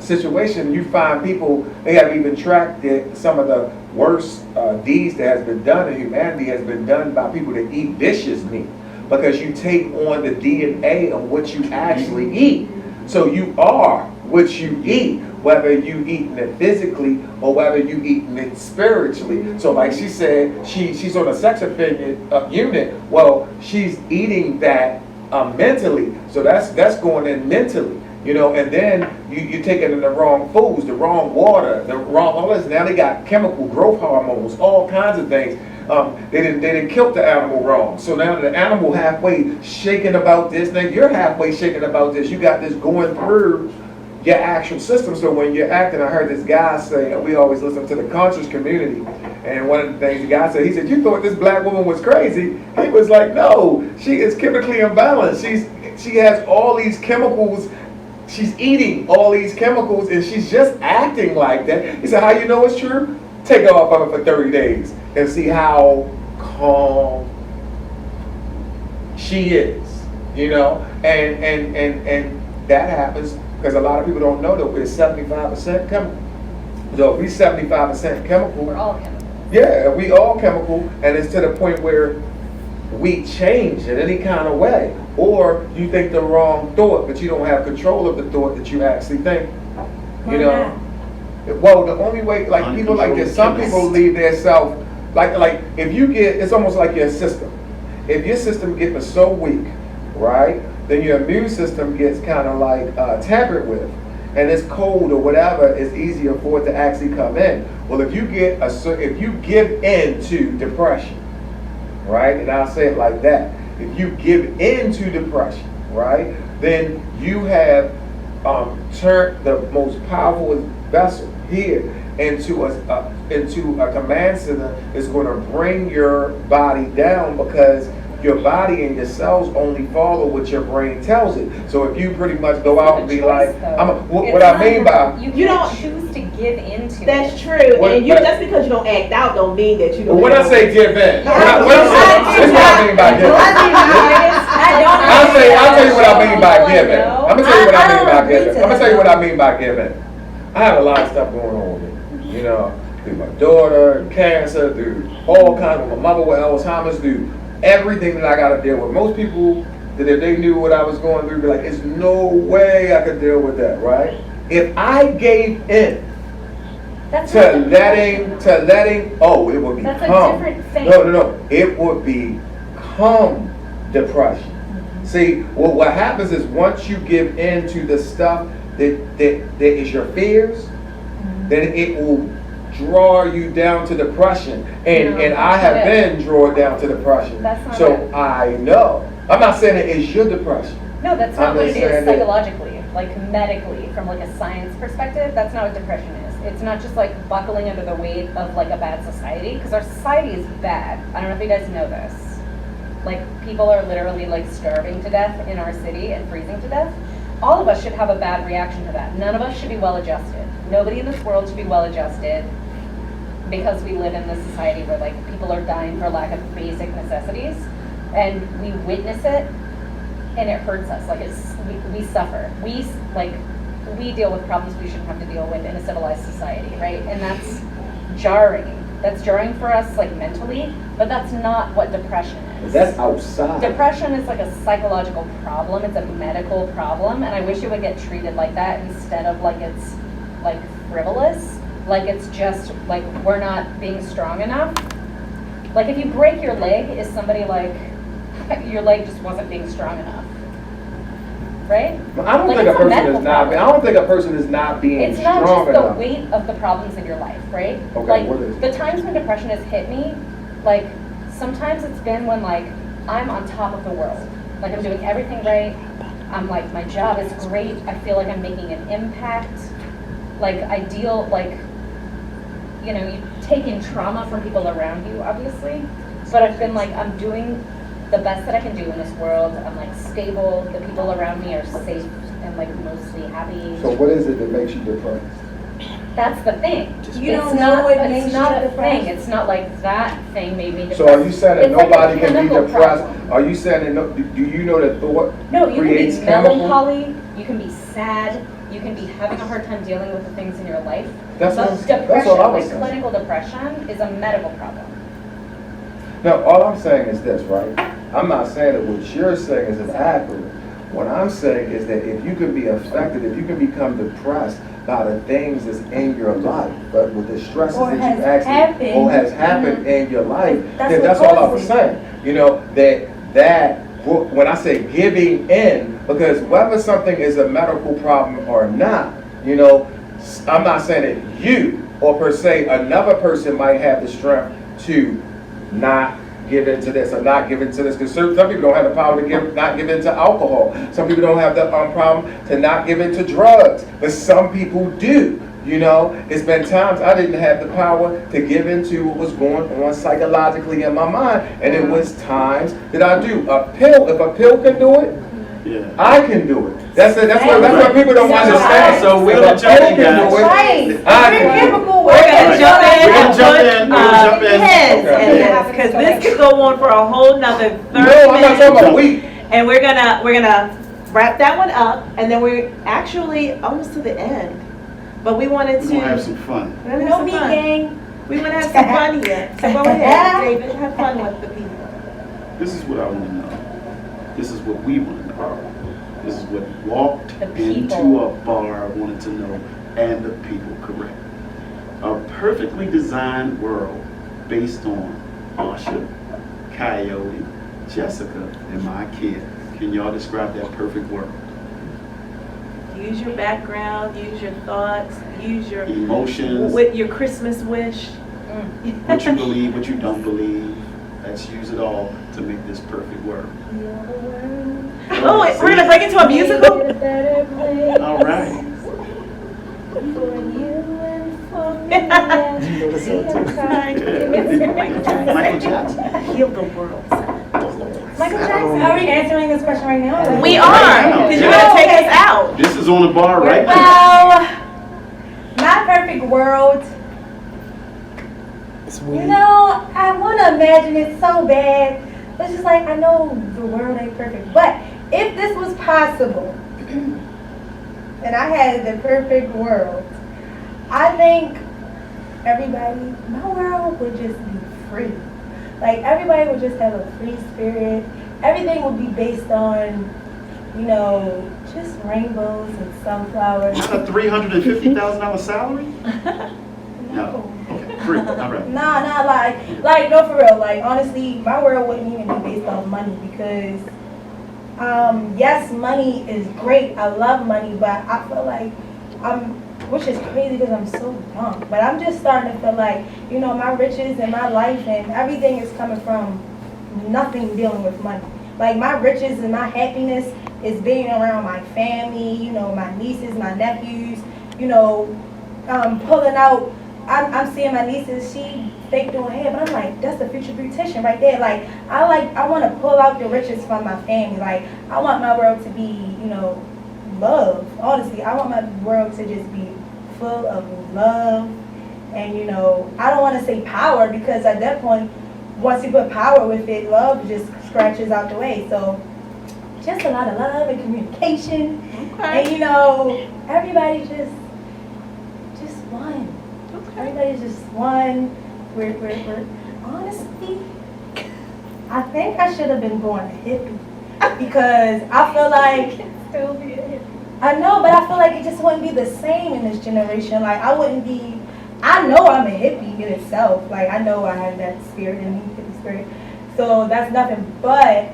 Speaker 1: situation. You find people, they have even tracked that some of the worst deeds that has been done in humanity has been done by people that eat vicious meat, because you take on the DNA of what you actually eat. So you are what you eat, whether you eating it physically or whether you eating it spiritually. So like she said, she's on a sex offender unit. Well, she's eating that mentally. So that's going in mentally, and then you taking in the wrong foods, the wrong water, the wrong all this. Now they got chemical growth hormones, all kinds of things. They didn't kill the animal wrong. So now the animal halfway shaking about this, then you're halfway shaking about this. You got this going through your actual system. So when you're acting, I heard this guy say, we always listen to the conscious community, and one of the things the guy said, he said, you thought this black woman was crazy. He was like, no, she is chemically imbalanced. She has all these chemicals. She's eating all these chemicals and she's just acting like that. He said, how you know it's true? Take her off of it for 30 days and see how calm she is, and that happens because a lot of people don't know that we're 75% chemical. So if we're 75% chemical,
Speaker 4: We're all chemical.
Speaker 1: yeah, we all chemical, and it's to the point where we change in any kind of way. Or you think the wrong thought, but you don't have control of the thought that you actually think. Well, the only way, like people like this, some people leave their self, like if you get, it's almost like your system. If your system gets so weak, right, then your immune system gets kind of like tampered with, and it's cold or whatever, it's easier for it to actually come in. Well, if you give in to depression, right, and I'll say it like that, if you give in to depression, right, then you have turned the most powerful vessel here into a command center that's going to bring your body down, because your body and your cells only follow what your brain tells it. So if you pretty much go out and be like, what I mean by
Speaker 4: you don't choose to give into.
Speaker 7: That's true. And just because you don't act out don't mean that you don't.
Speaker 1: When I say give in, this is what I mean by give in. I'll tell you what I mean by giving. I'm gonna tell you what I mean by giving. I'm gonna tell you what I mean by giving. I have a lot of stuff going on with me, through my daughter, cancer, through all kinds of, my mother with Alzheimer's, through everything that I got to deal with. Most people that if they knew what I was going through, be like, there's no way I could deal with that, right? If I gave in
Speaker 4: That's
Speaker 1: to
Speaker 4: not
Speaker 1: letting,
Speaker 4: depression.
Speaker 1: oh, it would become.
Speaker 4: That's a different thing.
Speaker 1: No. It would become depression. See, well, what happens is once you give in to the stuff that is your fears, then it will draw you down to depression. And I have been drawn down to depression.
Speaker 4: That's not
Speaker 1: so
Speaker 4: it.
Speaker 1: I know. I'm not saying it is your depression.
Speaker 4: No, that's not
Speaker 1: I'm
Speaker 4: what it
Speaker 1: just
Speaker 4: is
Speaker 1: saying that-
Speaker 4: psychologically, like medically, from like a science perspective. That's not what depression is. It's not just like buckling under the weight of like a bad society, because our society is bad. I don't know if you guys know this. Like people are literally like starving to death in our city and freezing to death. All of us should have a bad reaction to that. None of us should be well adjusted. Nobody in this world should be well adjusted because we live in this society where like people are dying for lack of basic necessities, and we witness it and it hurts us. Like we suffer. We deal with problems we shouldn't have to deal with in a civilized society, right? And that's jarring. That's jarring for us like mentally, but that's not what depression is.
Speaker 1: That's outside.
Speaker 4: Depression is like a psychological problem. It's a medical problem, and I wish it would get treated like that instead of like it's like frivolous. Like it's just like we're not being strong enough. Like if you break your leg, is somebody like your leg just wasn't being strong enough, right?
Speaker 1: I don't think a person is not. I don't think a person is not being
Speaker 4: It's not
Speaker 1: strong
Speaker 4: just the
Speaker 1: enough.
Speaker 4: weight of the problems in your life, right?
Speaker 1: Okay,
Speaker 4: Like
Speaker 1: what is it?
Speaker 4: the times when depression has hit me, like sometimes it's been when like I'm on top of the world, like I'm doing everything right. I'm like my job is great. I feel like I'm making an impact. Like I deal like, you know, you take in trauma from people around you, obviously. But I've been like I'm doing the best that I can do in this world. I'm like stable. The people around me are safe and like mostly happy.
Speaker 1: So what is it that makes you depressed?
Speaker 4: That's the thing.
Speaker 2: You
Speaker 4: It's
Speaker 2: don't know what
Speaker 4: it's
Speaker 2: makes
Speaker 4: not
Speaker 2: you
Speaker 4: a
Speaker 2: depressed?
Speaker 4: thing. It's not like that thing made me depressed.
Speaker 1: So are you saying that
Speaker 4: It's like a
Speaker 1: nobody can be
Speaker 4: chemical
Speaker 1: depressed?
Speaker 4: problem.
Speaker 1: Are you saying that do you know that thought
Speaker 4: No, you
Speaker 1: creates
Speaker 4: can be
Speaker 1: chemical?
Speaker 4: melancholy, you can be sad, you can be having a hard time dealing with the things in your life.
Speaker 1: That's
Speaker 4: But
Speaker 1: what-
Speaker 4: depression,
Speaker 1: that's what I was
Speaker 4: like
Speaker 1: saying.
Speaker 4: clinical depression, is a medical problem.
Speaker 1: No, all I'm saying is this, right? I'm not saying that what you're saying is inaccurate. What I'm saying is that if you can be affected, if you can become depressed by the things that's in your life, but with the stresses
Speaker 2: Or
Speaker 1: that
Speaker 2: has
Speaker 1: you actually,
Speaker 2: happened.
Speaker 1: or has happened in your life,
Speaker 2: That's
Speaker 1: then
Speaker 2: what
Speaker 1: that's all I was
Speaker 2: causes it.
Speaker 1: saying. You know, that when I say giving in, because whether something is a medical problem or not, you know, I'm not saying that you or per se another person might have the strength to not give into this or not give into this, because some people don't have the power to not give into alcohol. Some people don't have the problem to not give into drugs, but some people do. You know, it's been times I didn't have the power to give into what was going on psychologically in my mind, and it was times that I do. If a pill can do it,
Speaker 3: Yeah.
Speaker 1: I can do it. That's what people don't understand.
Speaker 3: So we're
Speaker 1: If
Speaker 3: gonna
Speaker 1: a
Speaker 3: jump
Speaker 1: pill
Speaker 3: in,
Speaker 1: can
Speaker 3: guys.
Speaker 1: do it,
Speaker 2: Right.
Speaker 1: I
Speaker 2: Very
Speaker 1: can do it.
Speaker 2: chemical
Speaker 6: We're
Speaker 2: work.
Speaker 6: gonna jump in
Speaker 3: We're gonna
Speaker 6: and
Speaker 3: jump
Speaker 6: put
Speaker 3: in. We're gonna jump in.
Speaker 6: pins
Speaker 1: Okay.
Speaker 6: in this, because this could go on for a whole nother 30
Speaker 1: No, I'm not
Speaker 6: minutes.
Speaker 1: talking about weed.
Speaker 6: And we're gonna wrap that one up, and then we're actually almost to the end. But we wanted
Speaker 3: We're
Speaker 6: to.
Speaker 3: gonna have some fun.
Speaker 6: we're gonna have
Speaker 2: No
Speaker 6: some
Speaker 2: me
Speaker 6: fun.
Speaker 2: gang.
Speaker 6: We want to have some fun here. So go ahead, David, have fun with the people.
Speaker 3: This is what I want to know. This is what we want to know. This is what walked
Speaker 4: The
Speaker 3: into
Speaker 4: people.
Speaker 3: a bar wanted to know, and the people correct. A perfectly designed world based on Marsha, Coyote, Jessica, and Mykia. Can y'all describe that perfect world?
Speaker 6: Use your background, use your thoughts, use your
Speaker 3: Emotions,
Speaker 6: with your Christmas wish.
Speaker 3: what you believe, what you don't believe. Let's use it all to make this perfect world.
Speaker 6: Oh, wait, we're gonna break into a musical.
Speaker 3: All right. Michael Jackson.
Speaker 6: Heal the world.
Speaker 2: Michael Jackson. Are we answering this question right now?
Speaker 6: We are, because you're gonna take us out.
Speaker 3: This is on the bar right now.
Speaker 2: Well, my perfect world.
Speaker 8: It's
Speaker 2: You
Speaker 8: weird.
Speaker 2: know, I want to imagine it so bad. It's just like, I know the world ain't perfect. But if this was possible, and I had the perfect world, I think everybody, my world would just be free. Like, everybody would just have a free spirit. everything would be based on, you know, just rainbows and sunflowers.
Speaker 3: Not a $350,000 salary? No. Okay, free, all right.
Speaker 2: Nah, like, no, for real. Like, honestly, my world wouldn't even be based on money because, yes, money is great. I love money, but I feel like which is crazy because I'm so young, but I'm just starting to feel like, you know, my riches and my life and everything is coming from nothing dealing with money. Like, my riches and my happiness is being around my family, you know, my nieces, my nephews, you know, pulling out. I'm seeing my nieces, she fake doing hair, but I'm like, that's the future beautician right there. Like, I want to pull out the riches from my family. Like, I want my world to be, you know, love. Honestly, I want my world to just be full of love. And, you know, I don't want to say power because at that point, once you put power with it, love just scratches out the way. So, just a lot of love and communication.
Speaker 6: Okay.
Speaker 2: And, you know, everybody just one. Everybody's just one. We're honestly, I think I should have been born a hippie because I feel like
Speaker 4: Still be a hippie.
Speaker 2: I know, but I feel like it just wouldn't be the same in this generation. Like, I wouldn't be. I know I'm a hippie in itself. Like, I know I have that spirit in me, hippie spirit. So that's nothing. But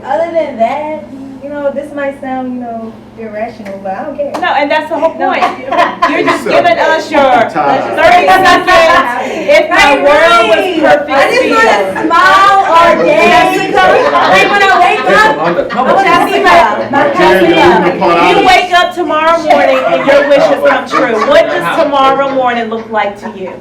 Speaker 2: other than that, you know, this might sound, you know, irrational, but I don't care.
Speaker 6: No, and that's the whole point. You're just
Speaker 3: So,
Speaker 6: giving us your 30 seconds. If my world was perfect
Speaker 2: I just want to
Speaker 6: feel.
Speaker 2: smile all day. Like, when I wake up, I want to see my
Speaker 3: Jessica,
Speaker 6: You wake up tomorrow morning and your wishes come true. What does tomorrow morning look like to you?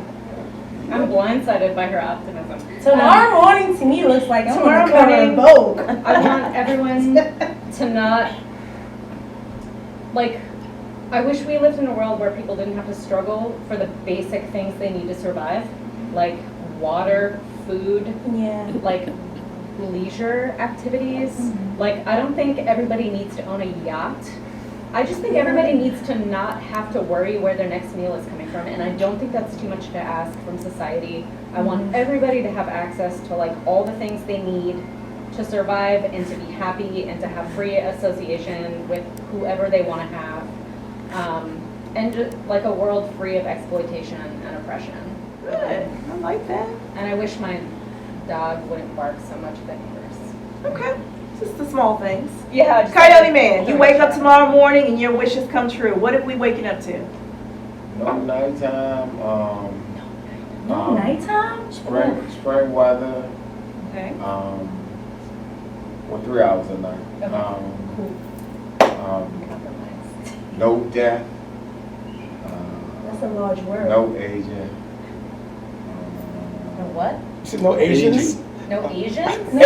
Speaker 4: I'm blindsided by her optimism.
Speaker 2: Tomorrow morning to me looks like I'm
Speaker 4: Tomorrow
Speaker 2: on the cover of Vogue.
Speaker 4: I want everyone to not, like, I wish we lived in a world where people didn't have to struggle for the basic things they need to survive, like water, food,
Speaker 2: Yeah.
Speaker 4: like leisure activities.
Speaker 2: Mm-hmm.
Speaker 4: Like, I don't think everybody needs to own a yacht. I just think everybody needs to not have to worry where their next meal is coming from, and I don't think that's too much to ask from society. I want everybody to have access to, like, all the things they need to survive and to be happy and to have free association with whoever they want to have, and just like a world free of exploitation and oppression.
Speaker 6: Good. I like that.
Speaker 4: And I wish my dog wouldn't bark so much at the neighbors.
Speaker 6: Okay. Just the small things.
Speaker 4: Yeah. Just
Speaker 6: Coyote Man, you wake up tomorrow morning and your wishes come true. What are we waking up to?
Speaker 1: No nighttime,
Speaker 2: No nighttime?
Speaker 1: spring weather,
Speaker 6: Okay.
Speaker 1: well, 3 hours a night. No death,
Speaker 2: That's a large word.
Speaker 1: no aging.
Speaker 4: No what?
Speaker 8: You said no Asians?
Speaker 4: No Asians?
Speaker 3: No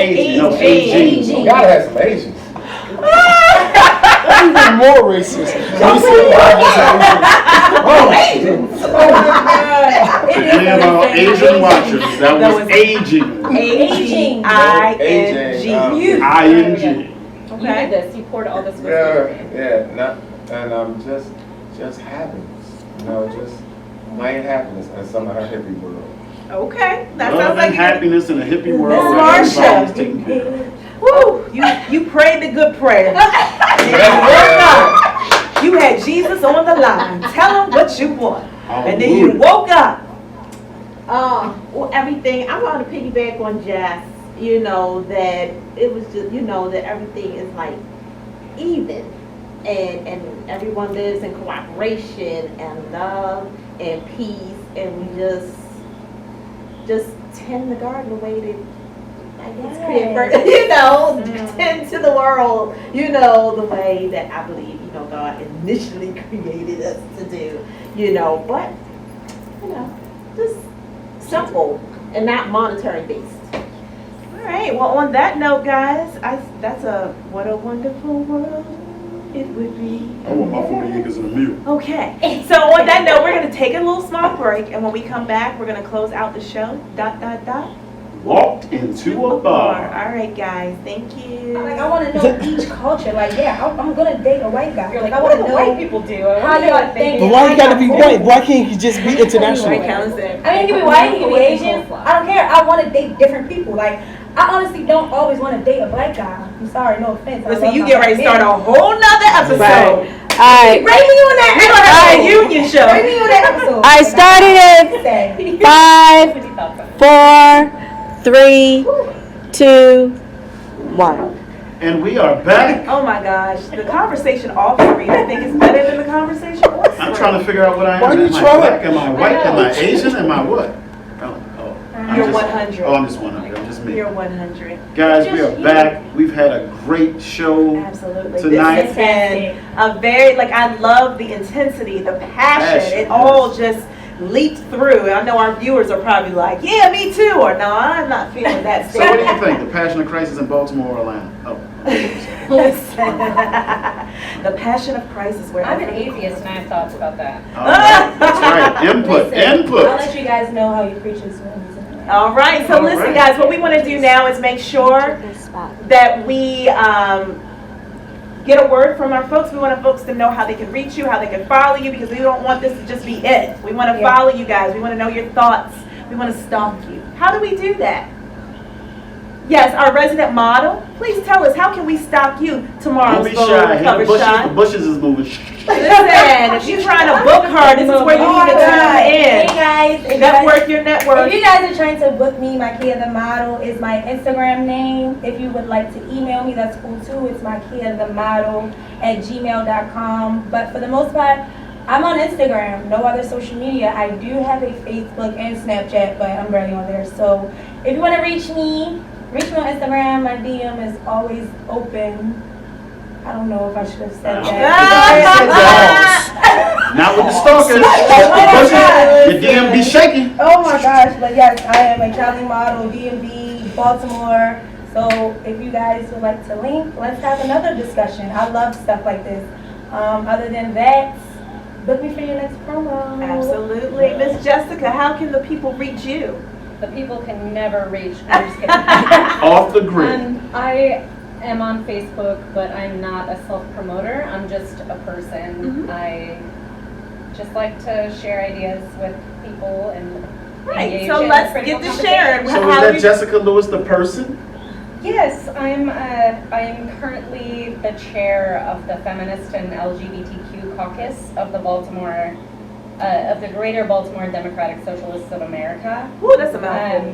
Speaker 3: aging.
Speaker 1: You gotta have some Asians.
Speaker 8: That's even more racist. You said
Speaker 3: Yeah, about Asian watchers, that was aging.
Speaker 2: Aging.
Speaker 6: A-G-I-N-G.
Speaker 3: I-N-G.
Speaker 4: You did this. You poured all this whiskey.
Speaker 1: Just happiness. You know, just plain happiness in some of her hippie world.
Speaker 6: Okay, that
Speaker 3: Love
Speaker 6: sounds like
Speaker 3: and happiness in a hippie world
Speaker 6: Miss
Speaker 3: where
Speaker 6: Marsha.
Speaker 3: everybody's taken care of.
Speaker 6: Woo, you prayed the good prayer. You had Jesus on the line. Tell him what you want. And then you woke up.
Speaker 7: Well, everything, I want to piggyback on Jess, you know, that it was just, you know, that everything is like even. And everyone lives in cooperation and love and peace, and we just tend the garden the way that it's created, you know, tend to the world, you know, the way that I believe, you know, God initially created us to do, you know, but, you know, just simple and not monetary based.
Speaker 6: All right, well, on that note, guys, what a wonderful world it would be.
Speaker 3: I want my 40 acres and a mule.
Speaker 6: Okay, so on that note, we're going to take a little small break, and when we come back, we're going to close out the show. ...
Speaker 3: Walked into a bar.
Speaker 6: All right, guys, thank you.
Speaker 2: Like, I want to know each culture. Like, yeah, I'm going to date a white guy.
Speaker 4: You're like,
Speaker 2: I
Speaker 4: what
Speaker 2: want
Speaker 4: do
Speaker 2: to
Speaker 4: white
Speaker 2: know
Speaker 4: people do?
Speaker 2: how they are thinking.
Speaker 8: But why you gotta be white? Why can't you just be international?
Speaker 6: Right, Callis.
Speaker 2: I mean, he can be white, he can be Asian. I don't care. I want to date different people. Like, I honestly don't always want to date a black guy. I'm sorry, no offense. I
Speaker 6: Listen,
Speaker 2: love
Speaker 6: you
Speaker 2: my
Speaker 6: get ready to
Speaker 2: black
Speaker 6: start a
Speaker 2: men.
Speaker 6: whole nother episode.
Speaker 5: Right. All right.
Speaker 6: Bring me on that. We're gonna have a union show.
Speaker 2: Bring me on that episode.
Speaker 5: I started it. 5, 4, 3, 2, 1.
Speaker 3: And we are back.
Speaker 6: Oh my gosh, the conversation off screen, I think is better than the conversation on screen.
Speaker 3: I'm trying to figure out what I am.
Speaker 8: Why you
Speaker 3: Am I
Speaker 8: trolling?
Speaker 3: black? Am I white? Am I Asian? Am I what? I'm
Speaker 6: You're
Speaker 3: just-
Speaker 6: 100.
Speaker 3: Oh, I'm just 100. I'm just me.
Speaker 6: You're 100.
Speaker 3: Guys, we are back. We've had a great show.
Speaker 6: Absolutely.
Speaker 3: Tonight.
Speaker 6: This has been a very, I love the intensity, the passion. It
Speaker 3: Passion,
Speaker 6: all just leaped through. And I know our viewers are probably like, yeah, me too. Or no, I'm not feeling that.
Speaker 3: So what do you think? The passion of crisis in Baltimore or Atlanta? Oh.
Speaker 6: Listen, the passion of Christ is where
Speaker 4: I'm an atheist and I have thoughts about that.
Speaker 3: All right. That's right. Input.
Speaker 2: Listen, I'll
Speaker 3: Input.
Speaker 2: let you guys know how you preachers win.
Speaker 6: All right, so
Speaker 3: All
Speaker 6: listen,
Speaker 3: right.
Speaker 6: guys, what we want to do now is make sure that we get a word from our folks. We want our folks to know how they can reach you, how they can follow you, because we don't want this to just be it. We want to follow you guys. We want to know your thoughts. We want to stalk you. How do we do that? Yes, our resident model. Please tell us, how can we stalk you
Speaker 3: Don't
Speaker 6: tomorrow's
Speaker 3: be
Speaker 6: Vogue
Speaker 3: shy. Hit
Speaker 6: cover
Speaker 3: the bushes.
Speaker 6: shot?
Speaker 3: The bushes is moving.
Speaker 6: Listen, if you're trying to book her, this is where you need to
Speaker 2: Hey
Speaker 6: tune
Speaker 2: guys,
Speaker 6: in. Network your
Speaker 2: if
Speaker 6: network.
Speaker 2: you guys are trying to book me, Mykia the Model is my Instagram name. If you would like to email me, that's cool too. It's mykiathemodel@gmail.com. But for the most part, I'm on Instagram, no other social media. I do have a Facebook and Snapchat, but I'm barely on there. So if you want to reach me on Instagram. My DM is always open. I don't know if I should have said that.
Speaker 3: Not with the stalkers. Bushes, your DM be shaking.
Speaker 2: Oh my gosh, but yes, I am a traveling model, DMV, Baltimore. So if you guys would like to link, let's have another discussion. I love stuff like this. Other than that, book me for your next promo.
Speaker 6: Absolutely. Miss Jessica, how can the people reach you?
Speaker 4: The people can never reach. I'm just kidding.
Speaker 3: Off the grid.
Speaker 4: I am on Facebook, but I'm not a self-promoter. I'm just a person.
Speaker 6: Mhm.
Speaker 4: I just like to share ideas with people and
Speaker 6: Right,
Speaker 4: engage
Speaker 6: so
Speaker 4: in
Speaker 6: let's
Speaker 4: critical
Speaker 6: get to sharing.
Speaker 3: So
Speaker 6: How
Speaker 3: is that
Speaker 6: we-
Speaker 3: Jessica Lewis the person?
Speaker 4: Yes, I'm currently the chair of the Feminist and LGBTQ caucus of the Baltimore, of the Greater Baltimore Democratic Socialists of America.
Speaker 6: Ooh, that's a mouthful.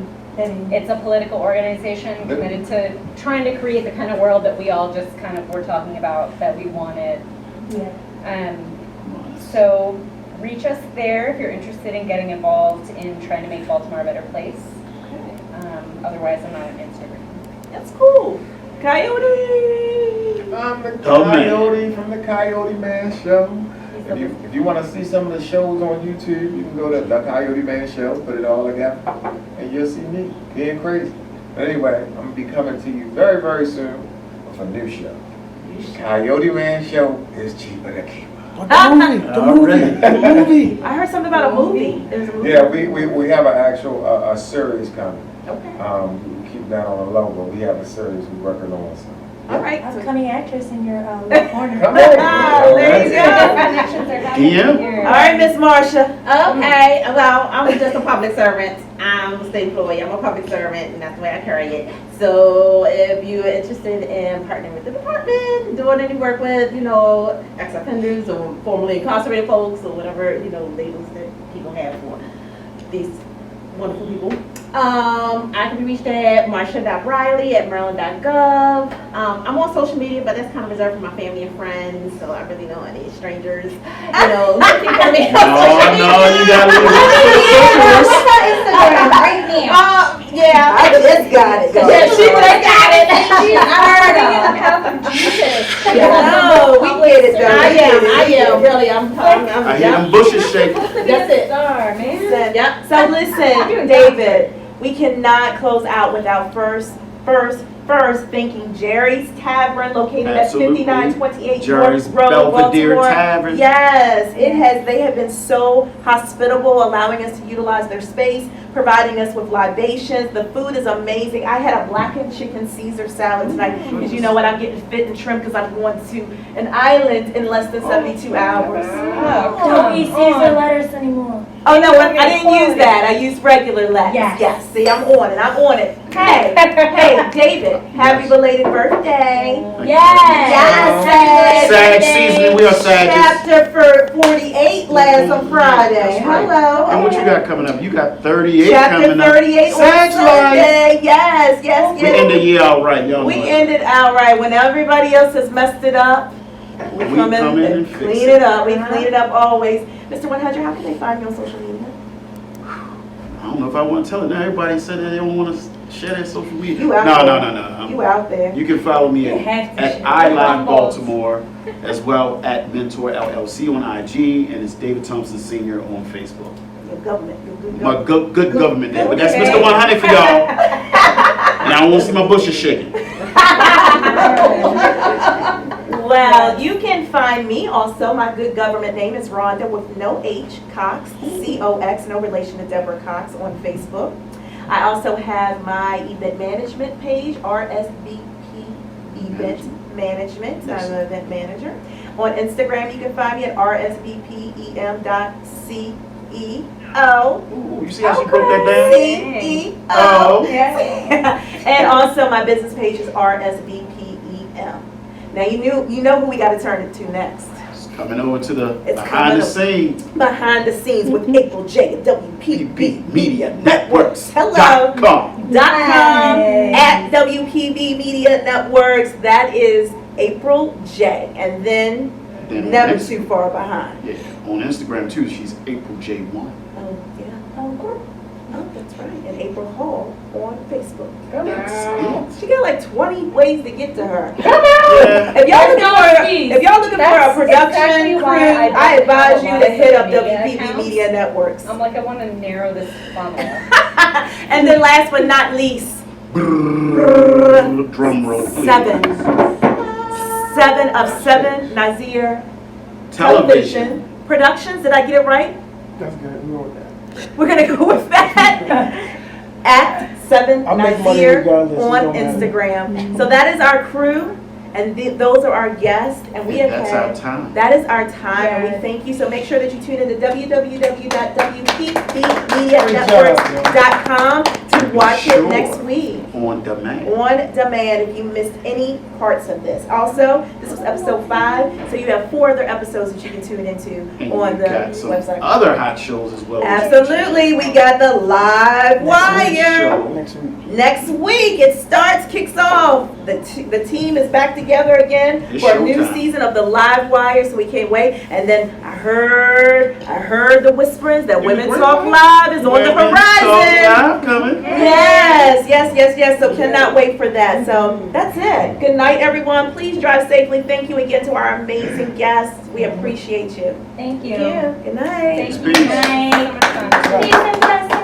Speaker 4: It's a political organization committed to trying to create the kind of world that we all just kind of were talking about that we wanted.
Speaker 2: Yeah.
Speaker 4: So reach us there if you're interested in getting involved in trying to make Baltimore a better place. Otherwise, I'm not on Instagram.
Speaker 6: That's cool. Coyote.
Speaker 1: I'm the
Speaker 3: Oh, man.
Speaker 1: Coyote from the Coyote Man Show. If you want to see some of the shows on YouTube, you can go to the Coyote Man Show, put it all together, and you'll see me being crazy. But anyway, I'm going to be coming to you very, very soon with a new show. Coyote Man Show is cheaper to keep.
Speaker 8: The movie.
Speaker 6: I heard something about a movie. There's a movie.
Speaker 1: Yeah, we have an actual a series coming.
Speaker 6: Okay.
Speaker 1: We keep that on the low, but we have a series we're working on. So.
Speaker 6: All right.
Speaker 2: Upcoming actress in your left corner.
Speaker 1: Come on.
Speaker 6: There you go.
Speaker 4: Connections are happening
Speaker 3: DM?
Speaker 4: here.
Speaker 6: All right, Miss Marsha.
Speaker 7: Okay, well, I'm just a public servant. I'm a state employee. I'm a public servant, and that's the way I carry it. So if you're interested in partnering with the department, doing any work with, ex-offenders or formerly incarcerated folks or whatever, labels that people have for these wonderful people, I can be reached at marsha.riley@maryland.gov. I'm on social media, but that's kind of reserved for my family and friends, so I really don't want any strangers, looking for me on social media.
Speaker 3: No, you gotta
Speaker 2: Instagram right now.
Speaker 7: Yeah.
Speaker 6: I just got it.
Speaker 7: Yeah, she would have got it.
Speaker 4: She's already in the path of Jesus.
Speaker 6: No, we get it, though.
Speaker 7: I am, really, I'm
Speaker 3: I hear them bushes shaking.
Speaker 7: That's it.
Speaker 4: Star, man.
Speaker 6: Yep. So listen, David, we cannot close out without first thanking Jerry's Tavern, located
Speaker 3: Absolutely.
Speaker 6: at 5928
Speaker 3: Jerry's
Speaker 6: North Road,
Speaker 3: Belvedere
Speaker 6: Baltimore.
Speaker 3: Tavern.
Speaker 6: Yes, they have been so hospitable, allowing us to utilize their space, providing us with libations. The food is amazing. I had a blackened chicken Caesar salad tonight, because you know what, I'm getting fit and trim because I'm going to an island in less than 72 hours.
Speaker 2: Don't eat Caesar lettuce anymore.
Speaker 6: Oh no, I didn't use that. I used regular lettuce.
Speaker 2: Yes.
Speaker 6: See, I'm on it. Hey, David, happy belated birthday.
Speaker 7: Yes.
Speaker 3: Sag season, we are Sagittarius.
Speaker 6: Chapter 48 last on Friday.
Speaker 3: That's right.
Speaker 6: Hello.
Speaker 3: And what you got coming up? You got 38
Speaker 6: Chapter
Speaker 3: coming up.
Speaker 6: 38 on
Speaker 3: Sag life.
Speaker 6: Sunday. Yes, yes,
Speaker 3: We end the
Speaker 6: yes.
Speaker 3: year out right, y'all.
Speaker 6: We
Speaker 3: know it.
Speaker 6: ended out right. When everybody else has messed it up, we come in and
Speaker 3: fix
Speaker 6: clean it up. We clean it up always. Mr. 100, how can they find you on social media?
Speaker 3: I don't know if I want to tell it. Now everybody said that they don't want to share their social media.
Speaker 6: You out there.
Speaker 3: No.
Speaker 6: You out there.
Speaker 3: You can follow me
Speaker 2: You have to
Speaker 3: at
Speaker 2: share.
Speaker 3: iLive Baltimore, as well at Mentor LLC on IG, and it's David Thompson Sr. on Facebook.
Speaker 6: Your government. Your good
Speaker 3: My
Speaker 6: government.
Speaker 3: good government name, but that's
Speaker 6: Okay.
Speaker 3: Mr. 100 for y'all. And I don't want to see my bushes shaking.
Speaker 6: Well, you can find me also. My good government name is Rhonda with no H, Cox, C-O-X, no relation to Deborah Cox on Facebook. I also have my event management page, RSVP Event Management. I'm an event manager. On Instagram, you can find me at rsvpem.ceo.
Speaker 3: Ooh, you see how she broke that down?
Speaker 6: CEO.
Speaker 3: Oh.
Speaker 6: And also my business page is RSVPEM. Now you know who we got to turn it to next.
Speaker 3: It's coming over to the
Speaker 6: It's
Speaker 3: behind the
Speaker 6: coming
Speaker 3: scenes.
Speaker 6: Behind the scenes with April J at WPB Media Networks.
Speaker 3: .com.
Speaker 6: .com at WPB Media Networks. That is April J. And then
Speaker 3: Then
Speaker 6: never
Speaker 3: next-
Speaker 6: too far behind.
Speaker 3: Yeah, on Instagram too, she's April J1.
Speaker 6: Oh, yeah. Oh, that's right. And April Hall on Facebook.
Speaker 3: Yes.
Speaker 6: She got like 20 ways to get to her.
Speaker 3: Yeah.
Speaker 6: If y'all looking for a
Speaker 4: That's
Speaker 6: production
Speaker 4: exactly
Speaker 6: crew,
Speaker 4: why I don't
Speaker 6: I advise
Speaker 4: have a
Speaker 6: you
Speaker 4: lot
Speaker 6: to
Speaker 4: of
Speaker 6: hit up
Speaker 4: social media
Speaker 6: WPB
Speaker 4: accounts.
Speaker 6: Media Networks.
Speaker 4: I'm like, I want to narrow this funnel.
Speaker 6: And then last but not least,
Speaker 3: Drum roll. please.
Speaker 6: 7 of 7 Nazir
Speaker 3: Television.
Speaker 6: Productions. Did I get it right?
Speaker 8: That's good. We want that.
Speaker 6: We're gonna go with that. At 7
Speaker 8: I make money
Speaker 6: Nazir
Speaker 8: regardless, it
Speaker 6: on
Speaker 8: don't matter.
Speaker 6: Instagram. So that is our crew, and those are our guests, and we have
Speaker 3: That's
Speaker 6: had.
Speaker 3: our time.
Speaker 6: That is our time, and we
Speaker 2: Yes.
Speaker 6: thank you. So make sure that you tune in to www.wpbmedianetworks.com to watch
Speaker 3: Sure.
Speaker 6: it next week.
Speaker 3: On demand.
Speaker 6: On demand if you missed any parts of this. Also, this was episode 5, so you have 4 other episodes that you can tune into
Speaker 3: And
Speaker 6: on
Speaker 3: we've
Speaker 6: the
Speaker 3: got some
Speaker 6: website.
Speaker 3: other hot shows as well.
Speaker 6: Absolutely, we got the live wire.
Speaker 3: Show.
Speaker 8: Next week.
Speaker 6: Next week, it starts, kicks off. The team is back together again
Speaker 3: It's
Speaker 6: for a new
Speaker 3: showtime.
Speaker 6: season of the live wire, so we can't wait. And then I heard the whisperings that Women Talk Live is on the
Speaker 3: Women Talk
Speaker 6: horizon.
Speaker 3: Live coming.
Speaker 6: Yes. So cannot wait for that. So that's it. Good night, everyone. Please drive safely. Thank you again to our amazing guests. We appreciate you.
Speaker 4: Thank you.
Speaker 6: Good night.
Speaker 4: Thank you.
Speaker 3: Peace.
Speaker 4: So much fun.
Speaker 6: Peace and blessings.